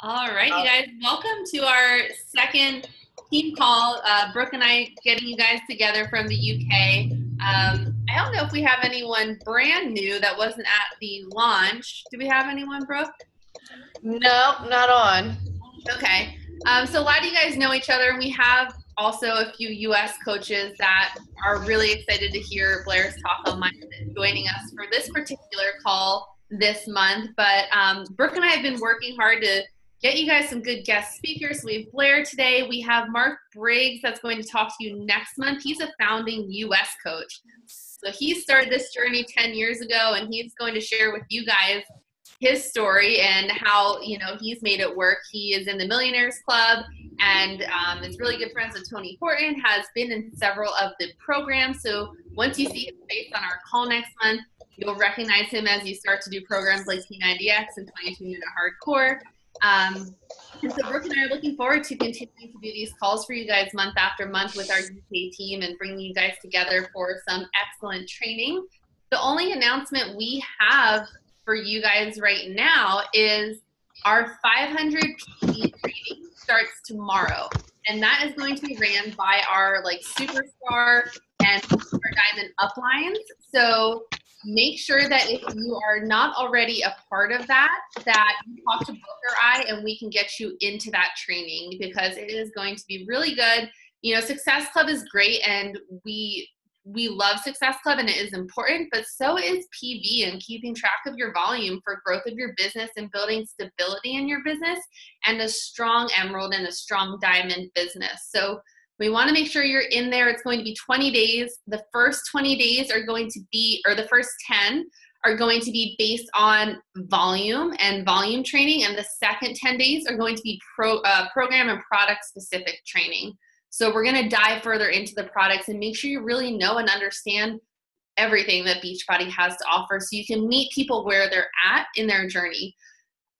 All right, you guys, welcome to our second team call. Brooke and I getting you guys together from the UK. I don't know if we have anyone brand new that wasn't at the launch. Do we have anyone, Brooke? No, not on. Okay. So a lot of you guys know each other, and we have also a few US coaches that are really excited to hear Blair's talk on mindset joining us for this particular call this month. But Brooke and I have been working hard to get you guys some good guest speakers. So we have Blair today. We have Mark Briggs that's going to talk to you next month. He's a founding US coach. So he started this journey 10 years ago, and he's going to share with you guys his story and how he's made it work. He is in the Millionaires Club and is really good friends with Tony Horton, has been in several of the programs. So once you see his face on our call next month, you'll recognize him as you start to do programs like P90X and 22 Unit Hardcore. And so Brooke and I are looking forward to continuing to do these calls for you guys month after month with our UK team and bringing you guys together for some excellent training. The only announcement we have for you guys right now is our 500 PT training starts tomorrow, and that is going to be ran by our superstar and super diamond uplines. So make sure that if you are not already a part of that you talk to Brooke or I, and we can get you into that training because it is going to be really good. Success Club is great, and we love Success Club, and it is important, but so is PV and keeping track of your volume for growth of your business and building stability in your business and a strong emerald and a strong diamond business. So we want to make sure you're in there. It's going to be 20 days. The first 20 days are going to be, or the first 10 are going to be based on volume and volume training, and the second 10 days are going to be program and product specific training. So we're going to dive further into the products and make sure you really know and understand everything that Beachbody has to offer so you can meet people where they're at in their journey.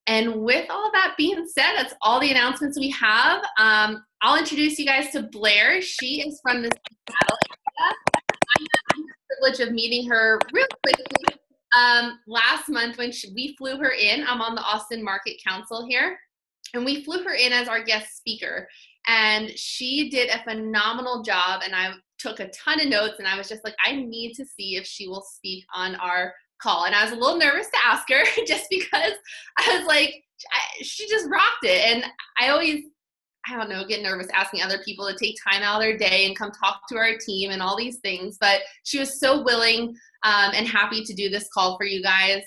And with all that being said, that's all the announcements we have. I'll introduce you guys to Blair. She is from the Seattle area. I had the privilege of meeting her real quickly last month when we flew her in. I'm on the Austin Market Council here, and we flew her in as our guest speaker. And she did a phenomenal job, and I took a ton of notes, and I was just like, I need to see if she will speak on our call. And I was a little nervous to ask her just because I was like, she just rocked it. And I always, get nervous asking other people to take time out of their day and come talk to our team and all these things. But she was so willing and happy to do this call for you guys.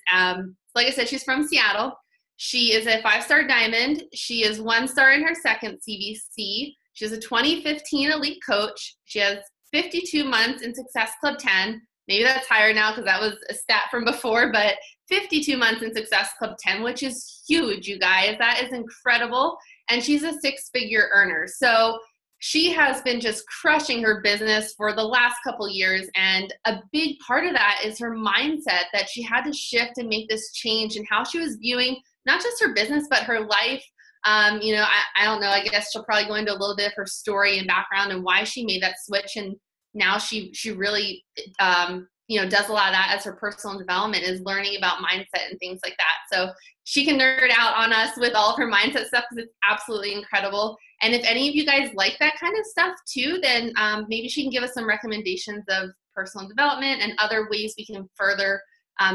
Like I said, she's from Seattle. She is a 5-star diamond. She is 1 star in her second CVC. She's a 2015 elite coach. She has 52 months in Success Club 10. Maybe that's higher now because that was a stat from before, but 52 months in Success Club 10, which is huge, you guys. That is incredible. And she's a 6-figure earner. So she has been just crushing her business for the last couple years. And a big part of that is her mindset that she had to shift and make this change in how she was viewing not just her business, but her life. I don't know, I guess she'll probably go into a little bit of her story and background and why she made that switch. And now she really, does a lot of that as her personal development, is learning about mindset and things like that. So she can nerd out on us with all of her mindset stuff because it's absolutely incredible. And if any of you guys like that kind of stuff too, then maybe she can give us some recommendations of personal development and other ways we can further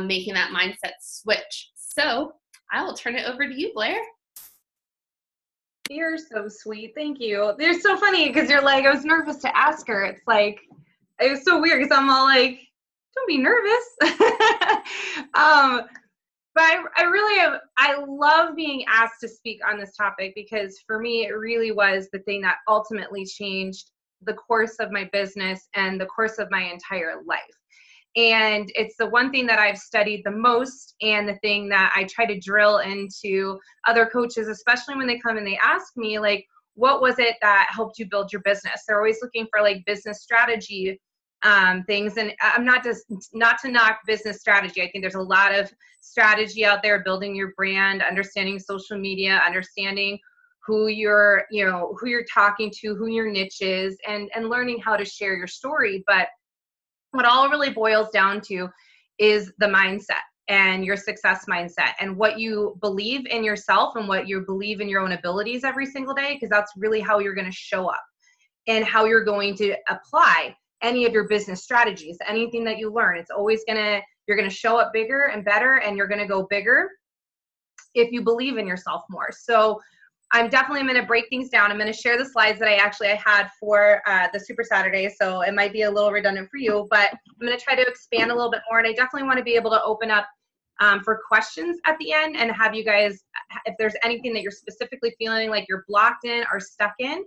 making that mindset switch. So I will turn it over to you, Blair. You're so sweet. Thank you. They're so funny because you're like, I was nervous to ask her. It's like, it was so weird because I'm all like, don't be nervous. But I love being asked to speak on this topic because for me, it really was the thing that ultimately changed the course of my business and the course of my entire life. And it's the one thing that I've studied the most and the thing that I try to drill into other coaches, especially when they come and they ask me, like, what was it that helped you build your business? They're always looking for like business strategy things. And I'm not to knock business strategy. I think there's a lot of strategy out there, building your brand, understanding social media, understanding who you're talking to, who your niche is, and learning how to share your story. But what all really boils down to is the mindset. and your success mindset and what you believe in yourself and what you believe in your own abilities every single day, because that's really how you're going to show up and how you're going to apply any of your business strategies, anything that you learn. It's always you're going to show up bigger and better, and you're going to go bigger if you believe in yourself more. So I'm going to break things down. I'm going to share the slides that I had for the Super Saturday. So it might be a little redundant for you, but I'm going to try to expand a little bit more. And I definitely want to be able to open up for questions at the end and have you guys, if there's anything that you're specifically feeling like you're blocked in or stuck in,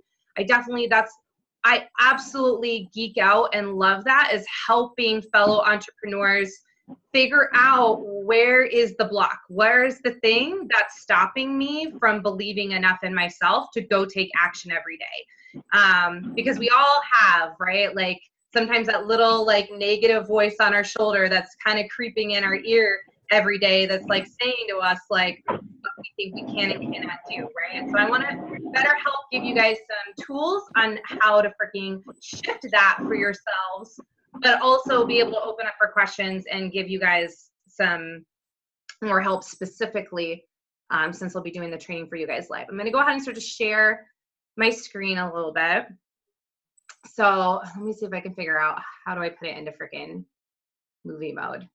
I absolutely geek out and love that, is helping fellow entrepreneurs figure out where is the block, where's the thing that's stopping me from believing enough in myself to go take action every day. Because we all have, right? Like sometimes that little like negative voice on our shoulder that's kind of creeping in our ear every day that's like saying to us like what we think we can and cannot do, right? So I want to better help give you guys some tools on how to freaking shift that for yourselves, but also be able to open up for questions and give you guys some more help specifically, since I'll be doing the training for you guys live. I'm going to go ahead and start to share my screen a little bit. So let me see if I can figure out how do I put it into freaking movie mode.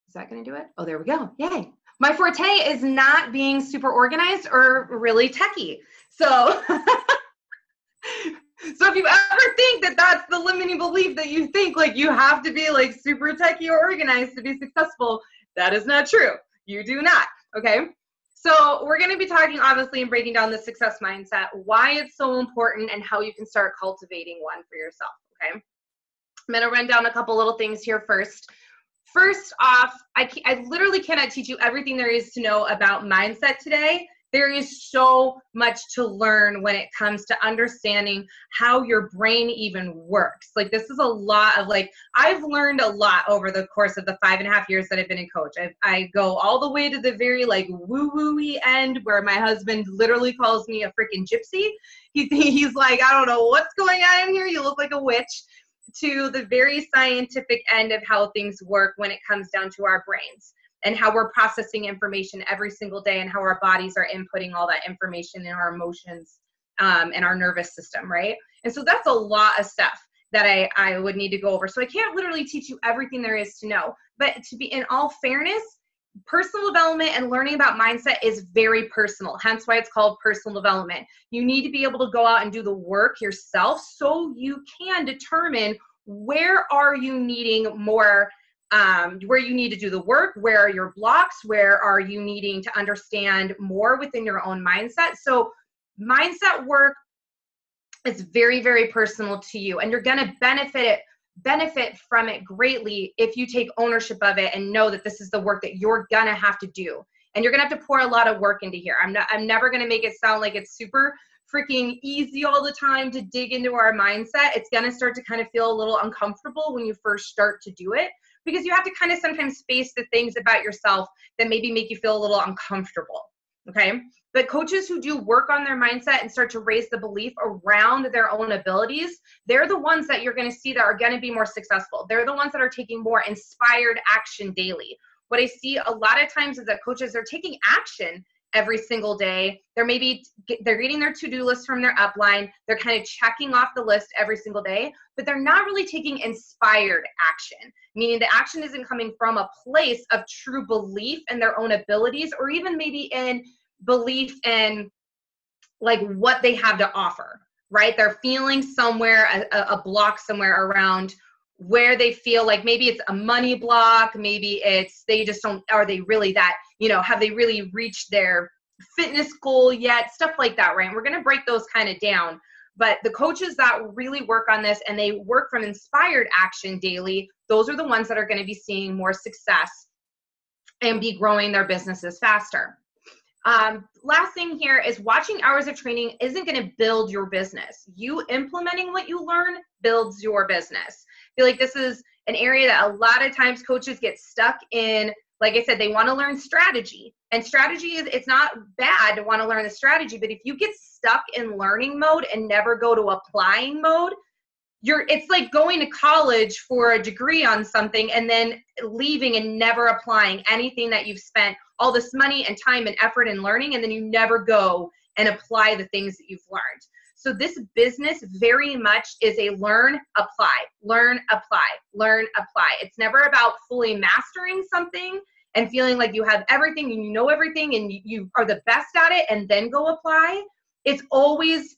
Is that going to do it? Oh, there we go. Yay. My forte is not being super organized or really techie. So, so if you ever think that that's the limiting belief, that you think like you have to be like super techie or organized to be successful, that is not true. You do not. Okay. So we're going to be talking obviously and breaking down the success mindset, why it's so important and how you can start cultivating one for yourself. Okay. I'm going to run down a couple little things here first. First off, I literally cannot teach you everything there is to know about mindset today. There is so much to learn when it comes to understanding how your brain even works. Like this is a lot of like, I've learned a lot over the course of the 5.5 years that I've been a coach. I go all the way to the very like woo-woo-y end where my husband literally calls me a freaking gypsy. He's like, I don't know what's going on in here. You look like a witch. To the very scientific end of how things work when it comes down to our brains and how we're processing information every single day and how our bodies are inputting all that information in our emotions and our nervous system, right? And so that's a lot of stuff that I would need to go over. So I can't literally teach you everything there is to know, but to be in all fairness, personal development and learning about mindset is very personal, hence why it's called personal development. You need to be able to go out and do the work yourself so you can determine where are you needing more, where you need to do the work, where are your blocks, where are you needing to understand more within your own mindset. So mindset work is very, very personal to you, and you're going to benefit from it greatly if you take ownership of it and know that this is the work that you're gonna have to do, and you're gonna have to pour a lot of work into here. I'm never gonna make it sound like it's super freaking easy all the time to dig into our mindset. It's gonna start to kind of feel a little uncomfortable when you first start to do it, because you have to kind of sometimes face the things about yourself that maybe make you feel a little uncomfortable. Okay. But coaches who do work on their mindset and start to raise the belief around their own abilities, they're the ones that you're going to see that are going to be more successful. They're the ones that are taking more inspired action daily. What I see a lot of times is that coaches are taking action every single day. They're getting their to-do list from their upline. They're kind of checking off the list every single day, but they're not really taking inspired action, meaning the action isn't coming from a place of true belief in their own abilities, or even maybe in belief in like what they have to offer, right? They're feeling somewhere, a block somewhere around where they feel like maybe it's a money block, maybe it's they just don't, are they really that, have they really reached their fitness goal yet? Stuff like that, right? And we're going to break those kind of down. But the coaches that really work on this and they work from inspired action daily, those are the ones that are going to be seeing more success and be growing their businesses faster. Last thing here is watching hours of training isn't going to build your business. You implementing what you learn builds your business. I feel like this is an area that a lot of times coaches get stuck in. Like I said, they want to learn strategy, and strategy it's not bad to want to learn the strategy, but if you get stuck in learning mode and never go to applying mode, it's like going to college for a degree on something and then leaving and never applying anything that you've spent all this money and time and effort and learning, and then you never go and apply the things that you've learned. So this business very much is a learn, apply, learn, apply, learn, apply. It's never about fully mastering something and feeling like you have everything and you know everything and you are the best at it and then go apply. It's always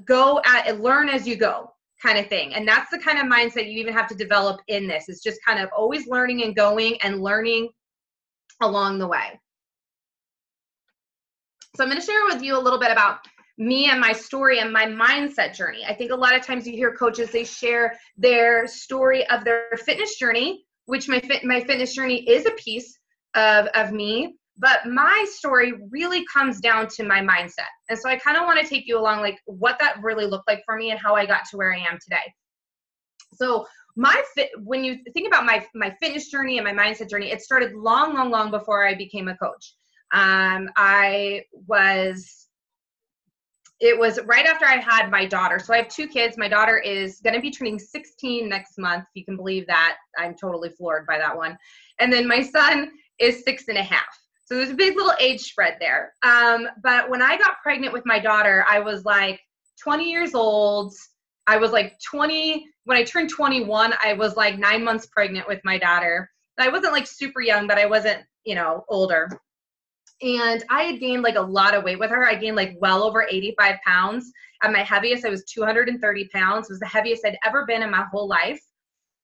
go at it, learn as you go kind of thing. And that's the kind of mindset you even have to develop in this. It's just kind of always learning and going and learning along the way. So I'm going to share with you a little bit about me and my story and my mindset journey. I think a lot of times you hear coaches, they share their story of their fitness journey, which my fitness journey is a piece of me, but my story really comes down to my mindset. And so I kind of want to take you along like what that really looked like for me and how I got to where I am today. So when you think about my fitness journey and my mindset journey, it started long before I became a coach. It was right after I had my daughter. So I have 2 kids. My daughter is going to be turning 16 next month. If you can believe that. I'm totally floored by that one. And then my son is 6.5. So there's a big little age spread there. But when I got pregnant with my daughter, I was like 20 years old. I was like 20. When I turned 21, I was like 9 months pregnant with my daughter. I wasn't like super young, but I wasn't, older. And I had gained like a lot of weight with her. I gained like well over 85 pounds. At my heaviest, I was 230 pounds. It was the heaviest I'd ever been in my whole life.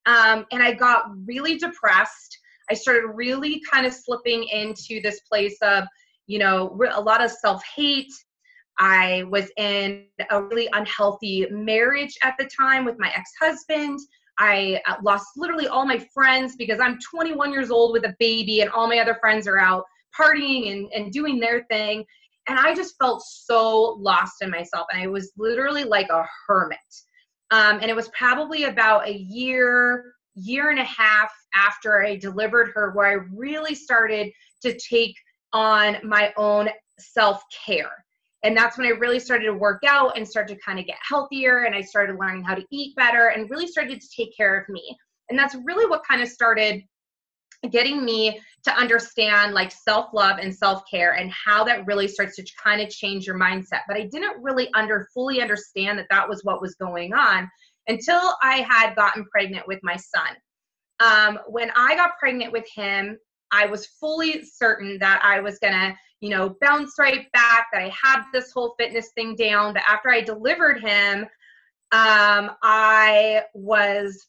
And I got really depressed. I started really kind of slipping into this place of, a lot of self-hate. I was in a really unhealthy marriage at the time with my ex-husband. I lost literally all my friends because I'm 21 years old with a baby and all my other friends are out partying and doing their thing. And I just felt so lost in myself. And I was literally like a hermit. And it was probably about a year and a half after I delivered her where I really started to take on my own self-care. And that's when I really started to work out and start to kind of get healthier. And I started learning how to eat better and really started to take care of me. And that's really what kind of started getting me to understand like self-love and self-care and how that really starts to kind of change your mindset. But I didn't really fully understand that was what was going on until I had gotten pregnant with my son. When I got pregnant with him, I was fully certain that I was going to, bounce right back, that I had this whole fitness thing down. But after I delivered him, I was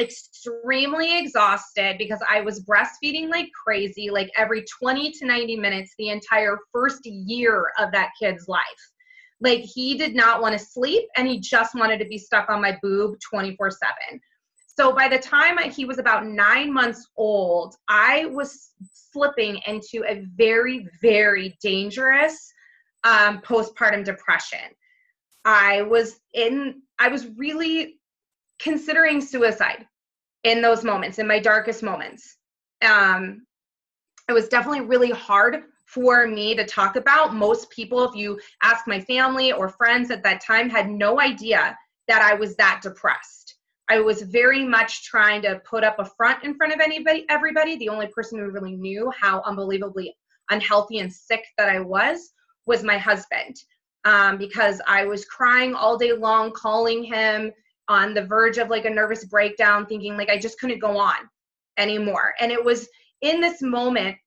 extremely exhausted because I was breastfeeding like crazy, like every 20 to 90 minutes, the entire first year of that kid's life. Like he did not want to sleep and he just wanted to be stuck on my boob 24/7. So by the time he was about 9 months old, I was slipping into a very, very dangerous postpartum depression. I was really considering suicide in those moments, in my darkest moments. It was definitely really hard for me to talk about. Most people, if you ask my family or friends at that time, had no idea that I was that depressed. I was very much trying to put up a front in front of everybody. The only person who really knew how unbelievably unhealthy and sick that I was my husband, because I was crying all day long, calling him on the verge of like a nervous breakdown, thinking like I just couldn't go on anymore. And it was in this moment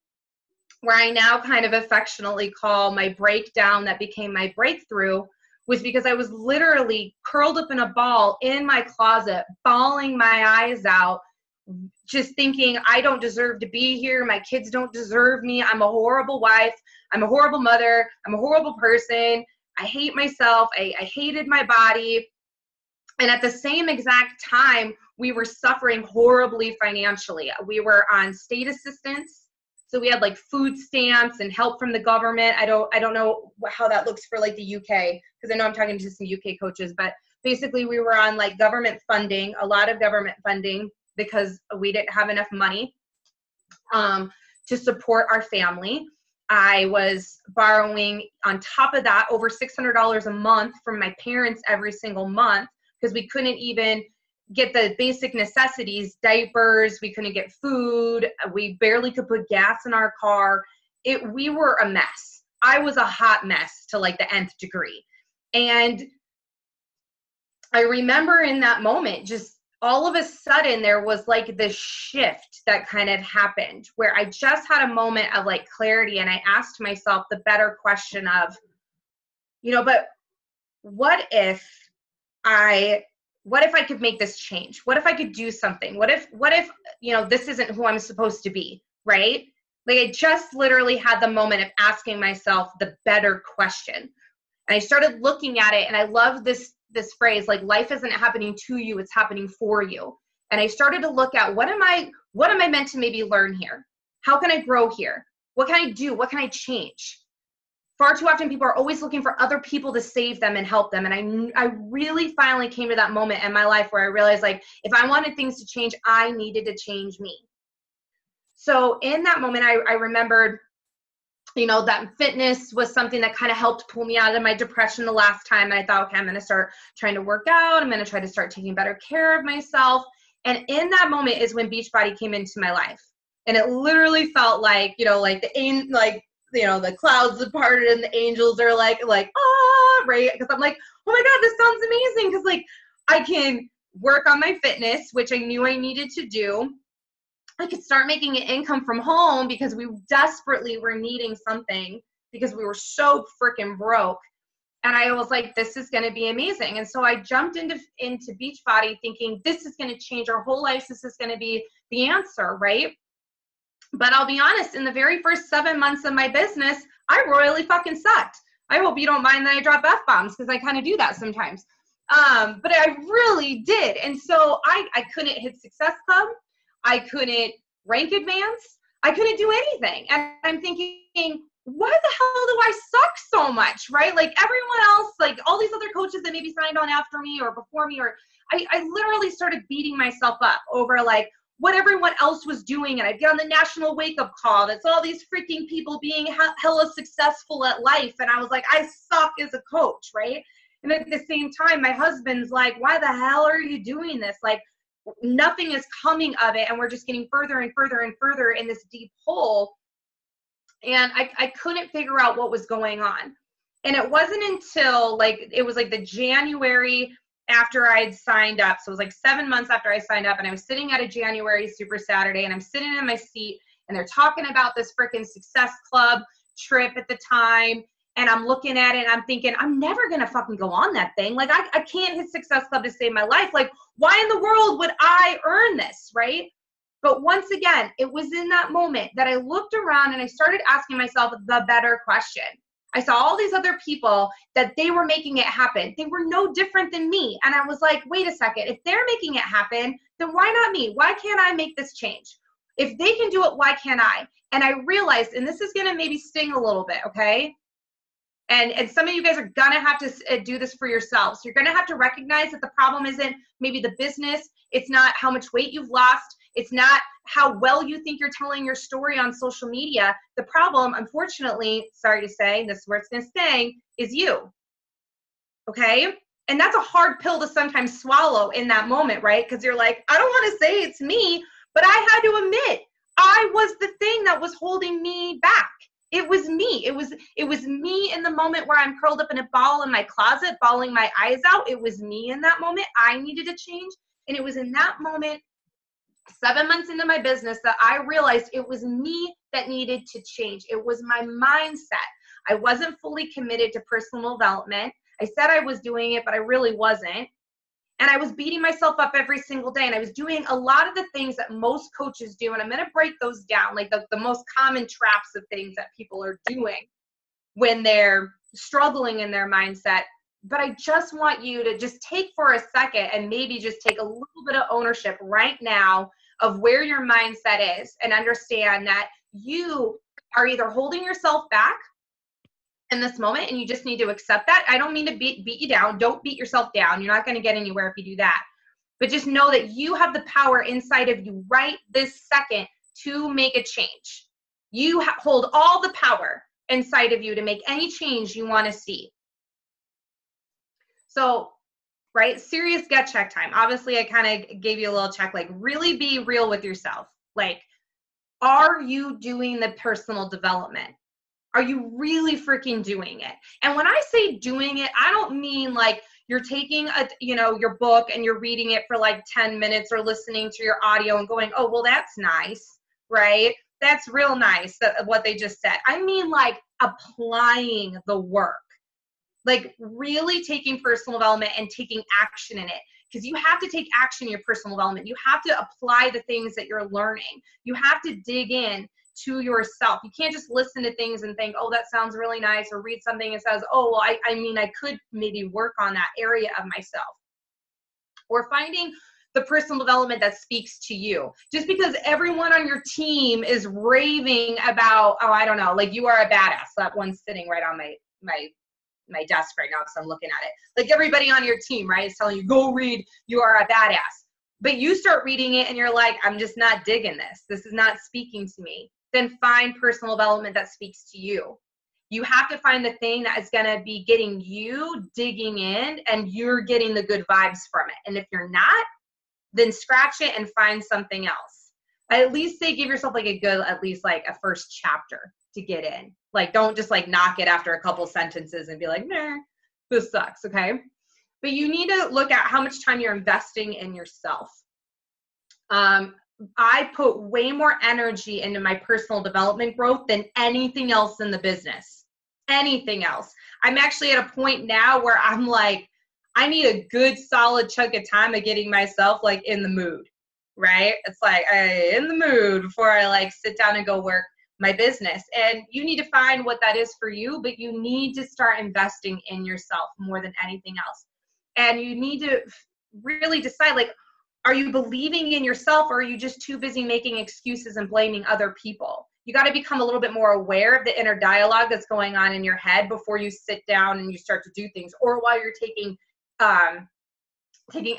where I now kind of affectionately call my breakdown that became my breakthrough, was because I was literally curled up in a ball in my closet, bawling my eyes out, just thinking I don't deserve to be here. My kids don't deserve me. I'm a horrible wife. I'm a horrible mother. I'm a horrible person. I hate myself. I hated my body. And at the same exact time, we were suffering horribly financially. We were on state assistance. So we had like food stamps and help from the government. I don't know how that looks for like the UK, because I know I'm talking to some UK coaches, but basically we were on like government funding, a lot of government funding, because we didn't have enough money to support our family. I was borrowing on top of that over $600 a month from my parents every single month, because we couldn't even get the basic necessities, diapers, we couldn't get food, we barely could put gas in our car. We were a mess. I was a hot mess to like the nth degree. And I remember in that moment, just all of a sudden there was like this shift that kind of happened where I just had a moment of like clarity, and I asked myself the better question of, but what if I could make this change? What if I could do something? What if, this isn't who I'm supposed to be, right? Like I just literally had the moment of asking myself the better question. And I started looking at it, and I love this phrase, like, life isn't happening to you, it's happening for you. And I started to look at what am I meant to maybe learn here? How can I grow here? What can I do? What can I change? Far too often people are always looking for other people to save them and help them. And I really finally came to that moment in my life where I realized, like, if I wanted things to change, I needed to change me. So in that moment, I remembered, that fitness was something that kind of helped pull me out of my depression the last time. And I thought, okay, I'm going to start trying to work out. I'm going to try to start taking better care of myself. And in that moment is when Beachbody came into my life. And it literally felt like, the clouds have parted and the angels are like, right? Because I'm like, oh my God, this sounds amazing. Because like I can work on my fitness, which I knew I needed to do. I could start making an income from home because we desperately were needing something because we were so freaking broke. And I was like, this is going to be amazing. And so I jumped into Beachbody thinking this is going to change our whole lives. This is going to be the answer, right? But I'll be honest, in the very first 7 months of my business, I royally fucking sucked. I hope you don't mind that I drop F-bombs because I kind of do that sometimes. But I really did. And so I couldn't hit Success Club. I couldn't rank advance. I couldn't do anything. And I'm thinking, why the hell do I suck so much, right? Like everyone else, like all these other coaches that maybe signed on after me or before me, or I literally started beating myself up over like what everyone else was doing. And I'd get on the national wake-up call. That's all these freaking people being hella successful at life. And I was like, I suck as a coach, right? And at the same time, my husband's like, why the hell are you doing this? Like, nothing is coming of it, and we're just getting further and further and further in this deep hole. And I couldn't figure out what was going on. And it wasn't until it was like the January after I'd signed up. So it was like 7 months after I signed up, and I was sitting at a January Super Saturday, and I'm sitting in my seat, and they're talking about this freaking Success Club trip at the time. And I'm looking at it and I'm thinking, I'm never going to fucking go on that thing. Like I can't hit Success Club to save my life. Like, why in the world would I earn this, right? But once again, it was in that moment that I looked around and I started asking myself the better question. I saw all these other people that they were making it happen. They were no different than me. And I was like, wait a second, if they're making it happen, then why not me? Why can't I make this change? If they can do it, why can't I? And I realized, and this is going to maybe sting a little bit, okay? And some of you guys are going to have to do this for yourselves. You're going to have to recognize that the problem isn't maybe the business. It's not how much weight you've lost. It's not how well you think you're telling your story on social media. The problem, unfortunately, sorry to say, this is where it's going to stay, is you. Okay? And that's a hard pill to sometimes swallow in that moment, right? Because you're like, I don't want to say it's me, but I had to admit, I was the thing that was holding me back. It was me. It was me in the moment where I'm curled up in a ball in my closet, bawling my eyes out. It was me in that moment. I needed to change. And it was in that moment, 7 months into my business, that I realized it was me that needed to change. It was my mindset. I wasn't fully committed to personal development. I said I was doing it, but I really wasn't. And I was beating myself up every single day. And I was doing a lot of the things that most coaches do. And I'm going to break those down, like the most common traps of things that people are doing when they're struggling in their mindset. But I just want you to just take for a second and maybe just take a little bit of ownership right now of where your mindset is, and understand that you are either holding yourself back in this moment, and you just need to accept that. I don't mean to beat you down. Don't beat yourself down. You're not going to get anywhere if you do that. But just know that you have the power inside of you right this second to make a change. You hold all the power inside of you to make any change you want to see. So right? Serious gut check time. Obviously, I kind of gave you a little check, like really be real with yourself. Like, are you doing the personal development? Are you really freaking doing it? And when I say doing it, I don't mean like you're taking your book and you're reading it for like 10 minutes or listening to your audio and going, oh, well, that's nice, right? That's real nice, what they just said. I mean like applying the work, like really taking personal development and taking action in it. Because you have to take action in your personal development. You have to apply the things that you're learning. You have to dig in to yourself. You can't just listen to things and think, oh, that sounds really nice, or read something and says, oh, well, I mean, I could maybe work on that area of myself. Or finding the personal development that speaks to you. Just because everyone on your team is raving about, oh, I don't know, like you are a badass. That one's sitting right on my desk right now because I'm looking at it. Like everybody on your team, right, is telling you, go read, you are a badass. But you start reading it and you're like, I'm just not digging this. This is not speaking to me. Then find personal development that speaks to you. You have to find the thing that is going to be getting you digging in and you're getting the good vibes from it. And if you're not, then scratch it and find something else. At least say, give yourself like a good, at least like a first chapter to get in. Like, don't just like knock it after a couple sentences and be like, nah, this sucks, okay? But you need to look at how much time you're investing in yourself. I put way more energy into my personal development growth than anything else in the business. Anything else. I'm actually at a point now where I'm like, I need a good solid chunk of time of getting myself like in the mood, right? It's like in the mood before I like sit down and go work my business. And you need to find what that is for you, but you need to start investing in yourself more than anything else. And you need to really decide, like, are you believing in yourself, or are you just too busy making excuses and blaming other people? You got to become a little bit more aware of the inner dialogue that's going on in your head before you sit down and you start to do things, or while you're taking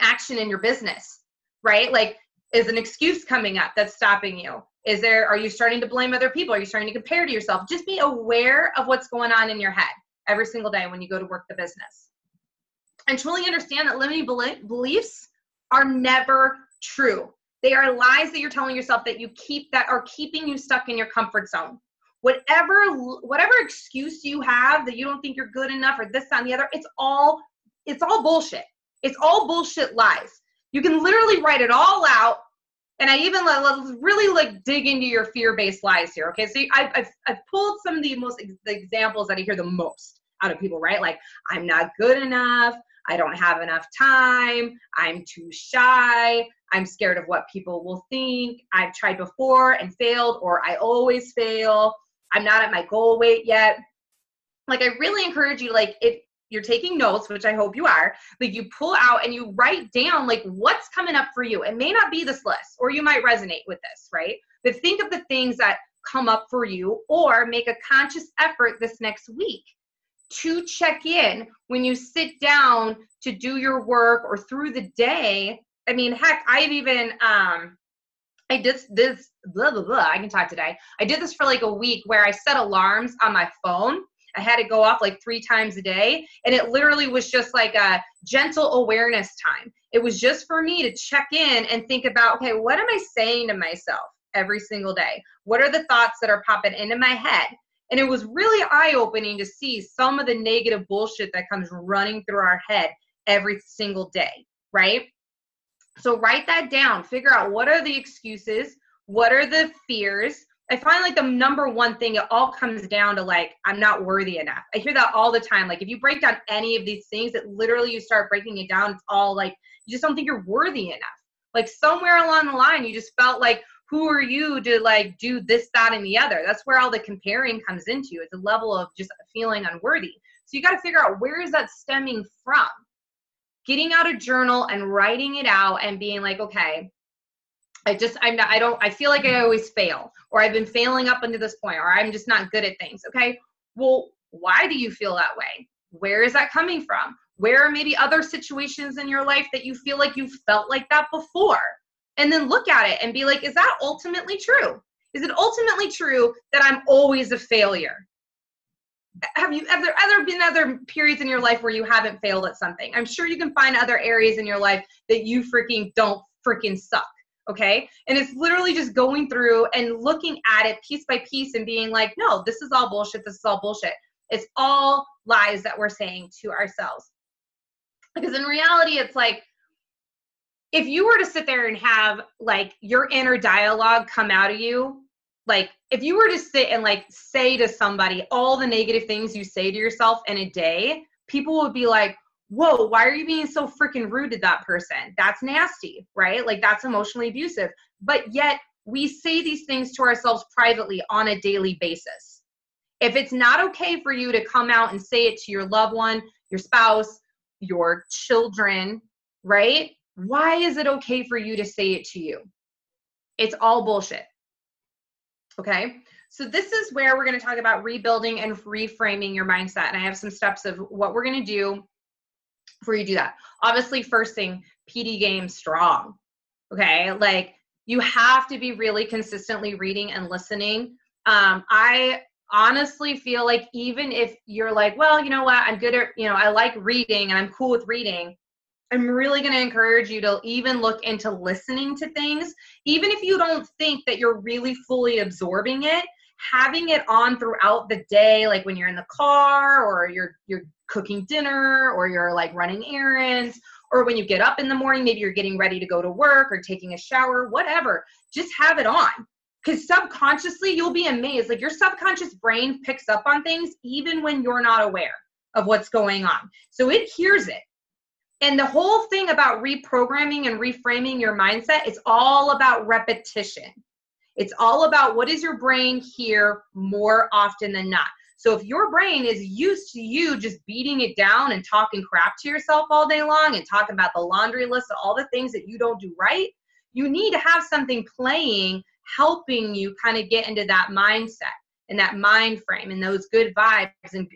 action in your business, right? Like, is an excuse coming up that's stopping you? Are you starting to blame other people? Are you starting to compare to yourself? Just be aware of what's going on in your head every single day when you go to work the business. And truly understand that limiting beliefs are never true. They are lies that you're telling yourself that are keeping you stuck in your comfort zone. Whatever excuse you have that you don't think you're good enough or this, that, and the other, it's all bullshit. It's all bullshit lies. You can literally write it all out. And I even let's really like dig into your fear-based lies here. Okay, so I've pulled some of the examples that I hear the most out of people, right? Like, I'm not good enough. I don't have enough time. I'm too shy. I'm scared of what people will think. I've tried before and failed, or I always fail. I'm not at my goal weight yet. Like, I really encourage you, like, if you're taking notes, which I hope you are, like, you pull out and you write down like what's coming up for you. It may not be this list, or you might resonate with this, right? But think of the things that come up for you, or make a conscious effort this next week to check in when you sit down to do your work or through the day. I mean, heck, I've even, I did this, blah, blah, blah, I can talk today. I did this for like a week where I set alarms on my phone. I had it go off like 3 times a day. And it literally was just like a gentle awareness time. It was just for me to check in and think about, okay, what am I saying to myself every single day? What are the thoughts that are popping into my head? And it was really eye-opening to see some of the negative bullshit that comes running through our head every single day, right? So write that down. Figure out, what are the excuses? What are the fears? I find like the number one thing, it all comes down to like, I'm not worthy enough. I hear that all the time. Like, if you break down any of these things, it literally, you start breaking it down, it's all like, you just don't think you're worthy enough. Like, somewhere along the line, you just felt like, who are you to like do this, that, and the other? That's where all the comparing comes into. It's a level of just feeling unworthy. So you got to figure out, where is that stemming from? Getting out a journal and writing it out and being like, okay, I feel like I always fail, or I've been failing up until this point, or I'm just not good at things. Okay. Well, why do you feel that way? Where is that coming from? Where are maybe other situations in your life that you feel like you felt like that before? And then look at it and be like, is that ultimately true? Is it ultimately true that I'm always a failure? have there ever been other periods in your life where you haven't failed at something? I'm sure you can find other areas in your life that you freaking don't freaking suck. Okay. And it's literally just going through and looking at it piece by piece and being like, no, this is all bullshit. This is all bullshit. It's all lies that we're saying to ourselves. Because in reality, it's like, if you were to sit there and have like your inner dialogue come out of you, like if you were to sit and like say to somebody all the negative things you say to yourself in a day, people would be like, whoa, why are you being so freaking rude to that person? That's nasty, right? Like that's emotionally abusive. But yet we say these things to ourselves privately on a daily basis. If it's not okay for you to come out and say it to your loved one, your spouse, your children, right? Why is it okay for you to say it to you? It's all bullshit. Okay. So this is where we're going to talk about rebuilding and reframing your mindset. And I have some steps of what we're going to do before you do that. Obviously, first thing, PD game strong. Okay. Like you have to be really consistently reading and listening. I honestly feel like even if you're like, well, you know what, I'm good at, I like reading and I'm cool with reading, I'm really going to encourage you to even look into listening to things. Even if you don't think that you're really fully absorbing it, having it on throughout the day, like when you're in the car or you're cooking dinner or you're like running errands, or when you get up in the morning, maybe you're getting ready to go to work or taking a shower, whatever, just have it on. Because subconsciously, you'll be amazed. Like your subconscious brain picks up on things even when you're not aware of what's going on. So it hears it. And the whole thing about reprogramming and reframing your mindset, it's all about repetition. It's all about what does your brain hear more often than not. So if your brain is used to you just beating it down and talking crap to yourself all day long and talking about the laundry list of all the things that you don't do right, you need to have something playing, helping you kind of get into that mindset and that mind frame and those good vibes and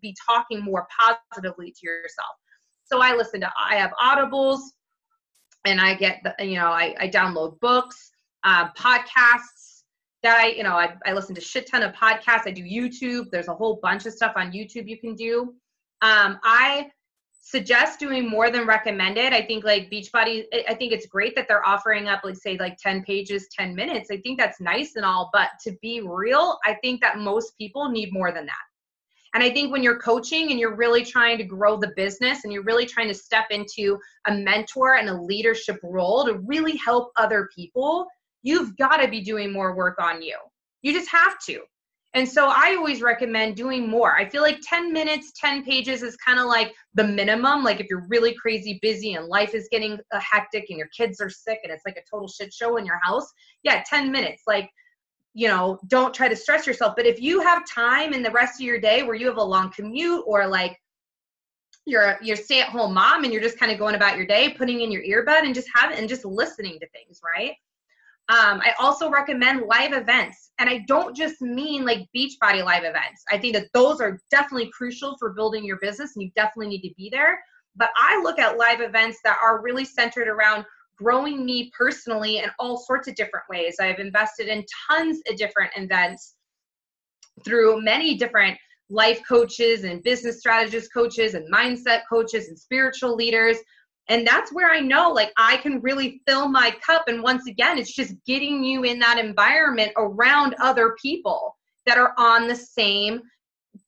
be talking more positively to yourself. So I have audibles and I get, I download books, podcasts that I listen to a shit ton of podcasts. I do YouTube. There's a whole bunch of stuff on YouTube you can do. I suggest doing more than recommended. I think like Beachbody, I think it's great that they're offering up, like say like 10 pages, 10 minutes. I think that's nice and all, but to be real, I think that most people need more than that. And I think when you're coaching and you're really trying to grow the business and you're really trying to step into a mentor and a leadership role to really help other people, you've got to be doing more work on you. You just have to. And so I always recommend doing more. I feel like 10 minutes, 10 pages is kind of like the minimum. Like if you're really crazy busy and life is getting hectic and your kids are sick and it's like a total shit show in your house, yeah, 10 minutes. Like, don't try to stress yourself. But if you have time in the rest of your day where you have a long commute or like you're stay-at-home mom and you're just kind of going about your day, putting in your earbud and just listening to things, right? I also recommend live events. And I don't just mean like Beachbody live events. I think that those are definitely crucial for building your business and you definitely need to be there. But I look at live events that are really centered around growing me personally in all sorts of different ways. I've invested in tons of different events through many different life coaches and business strategist coaches and mindset coaches and spiritual leaders. And that's where I know like I can really fill my cup. And once again, it's just getting you in that environment around other people that are on the same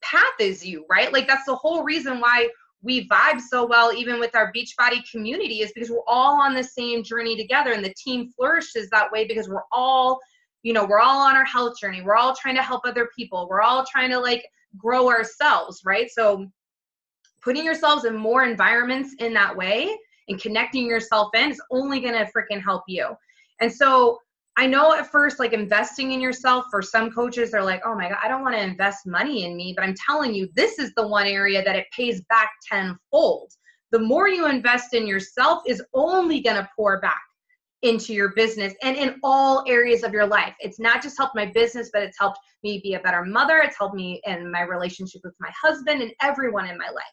path as you, right? Like that's the whole reason why we vibe so well, even with our Beachbody community, is because we're all on the same journey together. And the team flourishes that way because we're all on our health journey. We're all trying to help other people. We're all trying to like grow ourselves, right? So putting yourselves in more environments in that way and connecting yourself in is only going to freaking help you. And so I know at first, like investing in yourself for some coaches, they're like, oh my God, I don't want to invest money in me. But I'm telling you, this is the one area that it pays back tenfold. The more you invest in yourself is only going to pour back into your business and in all areas of your life. It's not just helped my business, but it's helped me be a better mother. It's helped me in my relationship with my husband and everyone in my life.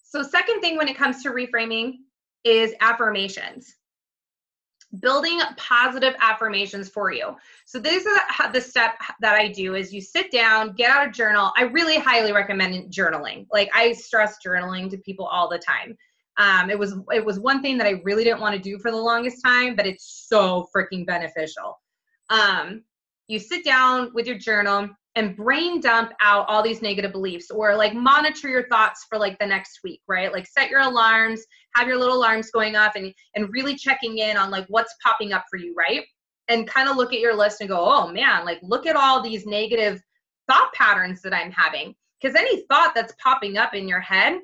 So second thing when it comes to reframing is affirmations. building positive affirmations for you. So this is the step that I do is you sit down, get out a journal. I really highly recommend journaling. Like I stress journaling to people all the time. It was one thing that I really didn't want to do for the longest time, but it's so freaking beneficial. You sit down with your journal and brain dump out all these negative beliefs, or like monitor your thoughts for like the next week, right? Like set your alarms, have your little alarms going off, and really checking in on like what's popping up for you, right? And kind of look at your list and go, oh man, like look at all these negative thought patterns that I'm having. Because any thought that's popping up in your head,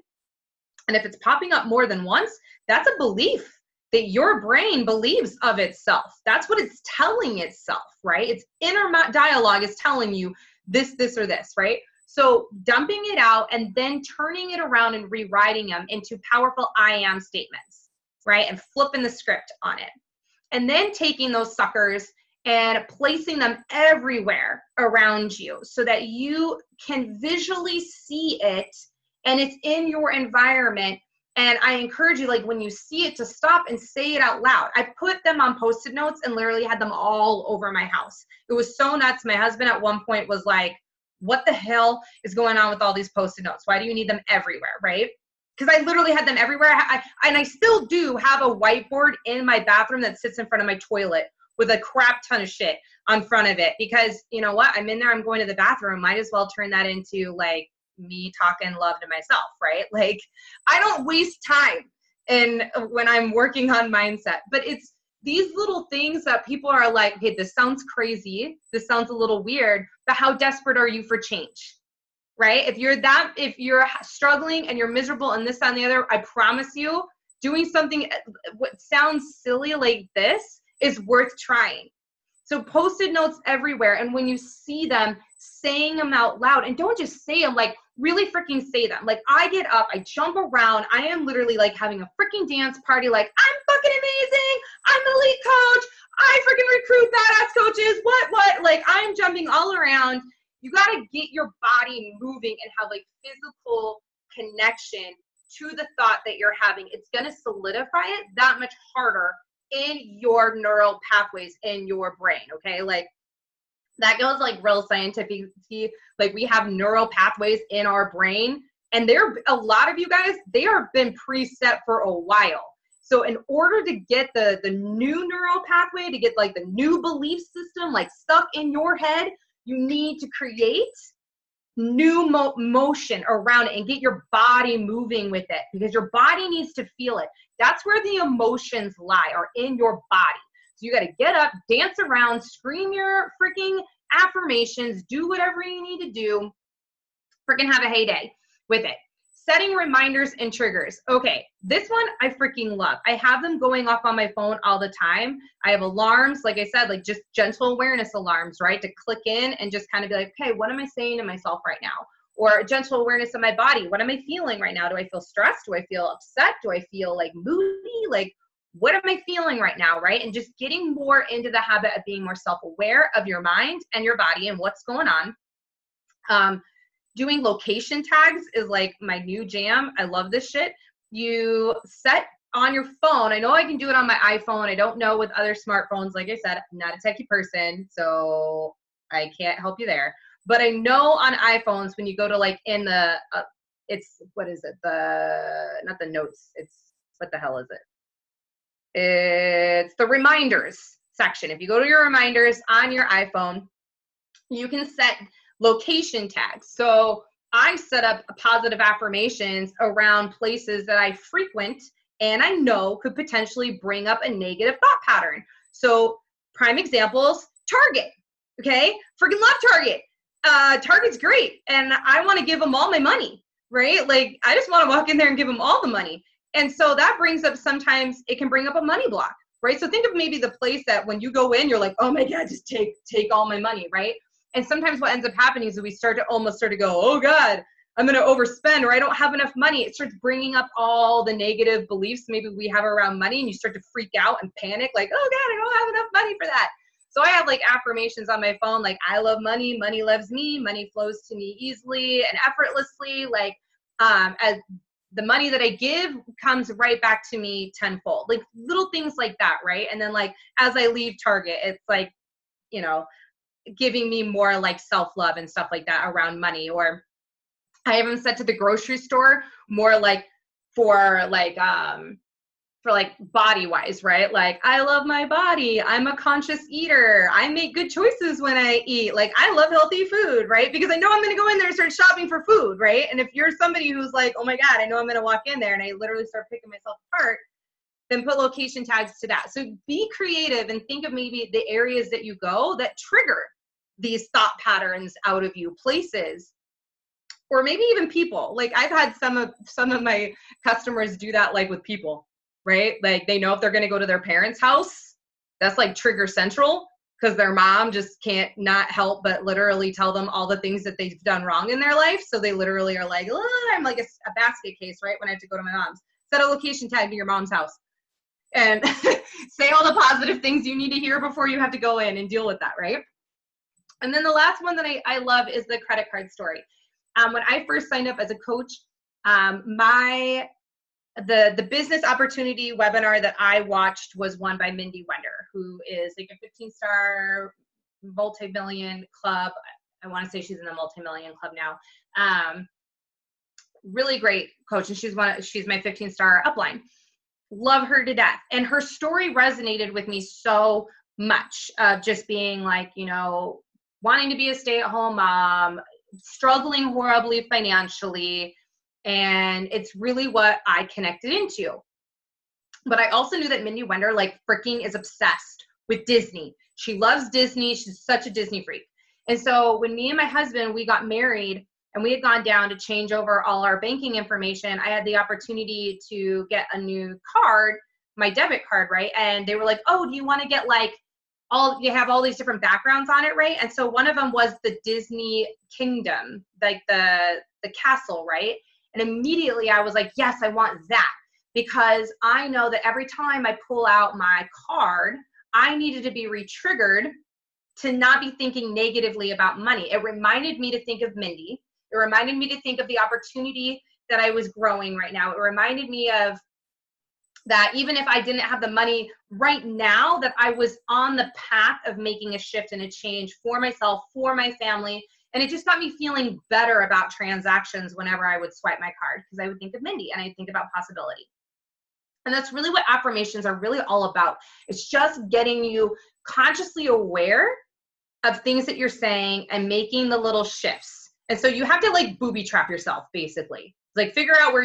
and if it's popping up more than once, that's a belief that your brain believes of itself. That's what it's telling itself, right? Its inner dialogue is telling you this, or this, right? So dumping it out and then turning it around and rewriting them into powerful I am statements, right? And flipping the script on it. And then taking those suckers and placing them everywhere around you so that you can visually see it and it's in your environment. And I encourage you, like when you see it, to stop and say it out loud. I put them on Post-it notes and literally had them all over my house. It was so nuts. My husband at one point was like, what the hell is going on with all these Post-it notes? Why do you need them everywhere, right? Because I literally had them everywhere. And I still do have a whiteboard in my bathroom that sits in front of my toilet with a crap ton of shit on front of it. Because you know what? I'm in there, I'm going to the bathroom. Might as well turn that into like me talking love to myself, right? Like I don't waste time when I'm working on mindset, but it's these little things that people are like, okay, this sounds crazy. This sounds a little weird, but how desperate are you for change, right? If you're struggling and you're miserable and this, that, and the other, I promise you doing something what sounds silly like this is worth trying. So Post-it notes everywhere. And when you see them, saying them out loud, and don't just say them, like really freaking say them. Like I get up, I jump around. I am literally like having a freaking dance party. Like I'm fucking amazing. I'm the elite coach. I freaking recruit badass coaches. What? Like I'm jumping all around. You got to get your body moving and have like physical connection to the thought that you're having. It's going to solidify it that much harder in your neural pathways in your brain. Okay. Like that goes like real scientific. Like we have neural pathways in our brain, and a lot of you guys, they have been preset for a while. So in order to get the new neural pathway, to get like the new belief system like stuck in your head, you need to create new motion around it and get your body moving with it, because your body needs to feel it. That's where the emotions lie, are in your body. So you got to get up, dance around, scream your freaking affirmations, do whatever you need to do, freaking have a heyday with it. Setting reminders and triggers. Okay, this one I freaking love. I have them going off on my phone all the time. I have alarms, like I said, like just gentle awareness alarms, right? To click in and just kind of be like, okay, what am I saying to myself right now? Or gentle awareness of my body. What am I feeling right now? Do I feel stressed? Do I feel upset? Do I feel like moody? Like, what am I feeling right now, right? And just getting more into the habit of being more self-aware of your mind and your body and what's going on. Doing location tags is like my new jam. I love this shit. You set on your phone. I know I can do it on my iPhone. I don't know with other smartphones. Like I said, I'm not a techie person, so I can't help you there. But I know on iPhones, when you go to like in the, what is it? Not the notes. What the hell is it? It's the reminders section. If you go to your reminders on your iPhone, you can set location tags. So I set up positive affirmations around places that I frequent and I know could potentially bring up a negative thought pattern. So prime examples, Target. Okay, freaking love Target. Target's great, and I want to give them all my money, right? Like I just want to walk in there and give them all the money. And so that brings up, sometimes it can bring up a money block, right? So think of maybe the place that when you go in, you're like, oh my God, just take all my money, right? And sometimes what ends up happening is we start to go, oh God, I'm going to overspend, or I don't have enough money. It starts bringing up all the negative beliefs maybe we have around money, and you start to freak out and panic like, oh God, I don't have enough money for that. So I have like affirmations on my phone, like I love money, money loves me, money flows to me easily and effortlessly. Like as the money that I give comes right back to me tenfold. Like little things like that, right? And then like as I leave Target, it's like, you know, giving me more like self-love and stuff like that around money. Or I even said to the grocery store more like for like body wise, right? Like I love my body. I'm a conscious eater. I make good choices when I eat. Like I love healthy food, right? Because I know I'm going to go in there and start shopping for food, right? And if you're somebody who's like, oh my God, I know I'm going to walk in there and I literally start picking myself apart, then put location tags to that. So be creative and think of maybe the areas that you go that trigger these thought patterns out of you, places, or maybe even people. Like I've had some of my customers do that, like with people, right? Like they know if they're going to go to their parents' house, that's like trigger central, because their mom just can't not help but literally tell them all the things that they've done wrong in their life. So they literally are like, oh, I'm like a basket case, right? When I have to go to my mom's. Set a location tag to your mom's house and say all the positive things you need to hear before you have to go in and deal with that, right? And then the last one that I love is the credit card story. When I first signed up as a coach, the business opportunity webinar that I watched was one by Mindy Wender, who is like a 15-star multi-million club. I want to say she's in the multi-million club now. Really great coach, and she's my 15-star upline. Love her to death. And her story resonated with me so much of just being like, you know, wanting to be a stay-at-home mom, struggling horribly financially. And it's really what I connected into. But I also knew that Mindy Wender like freaking is obsessed with Disney. She loves Disney. She's such a Disney freak. And so when me and my husband, we got married and we had gone down to change over all our banking information, I had the opportunity to get a new card, my debit card, right? And they were like, oh, do you want to get like you have all these different backgrounds on it, right? And so one of them was the Disney Kingdom, like the castle, right? And immediately I was like, yes, I want that, because I know that every time I pull out my card, I needed to be re-triggered to not be thinking negatively about money. It reminded me to think of Mindy. It reminded me to think of the opportunity that I was growing right now. It reminded me of that even if I didn't have the money right now, that I was on the path of making a shift and a change for myself, for my family. And it just got me feeling better about transactions whenever I would swipe my card, because I would think of Mindy and I'd think about possibility. And that's really what affirmations are really all about. It's just getting you consciously aware of things that you're saying and making the little shifts. And so you have to like booby trap yourself, basically. Like figure out where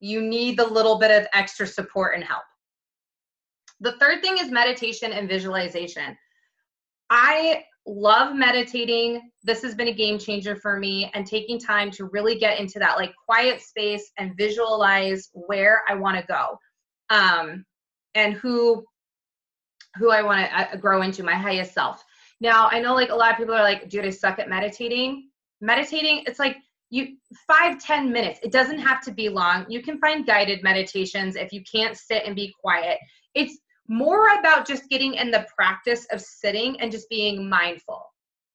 you need the little bit of extra support and help. The third thing is meditation and visualization. I love meditating. This has been a game changer for me, and taking time to really get into that like quiet space and visualize where I want to go, and who I want to grow into, my highest self. Now, I know like a lot of people are like, dude, I suck at meditating. Meditating, it's like 5-10 minutes. It doesn't have to be long. You can find guided meditations if you can't sit and be quiet. It's more about just getting in the practice of sitting and just being mindful.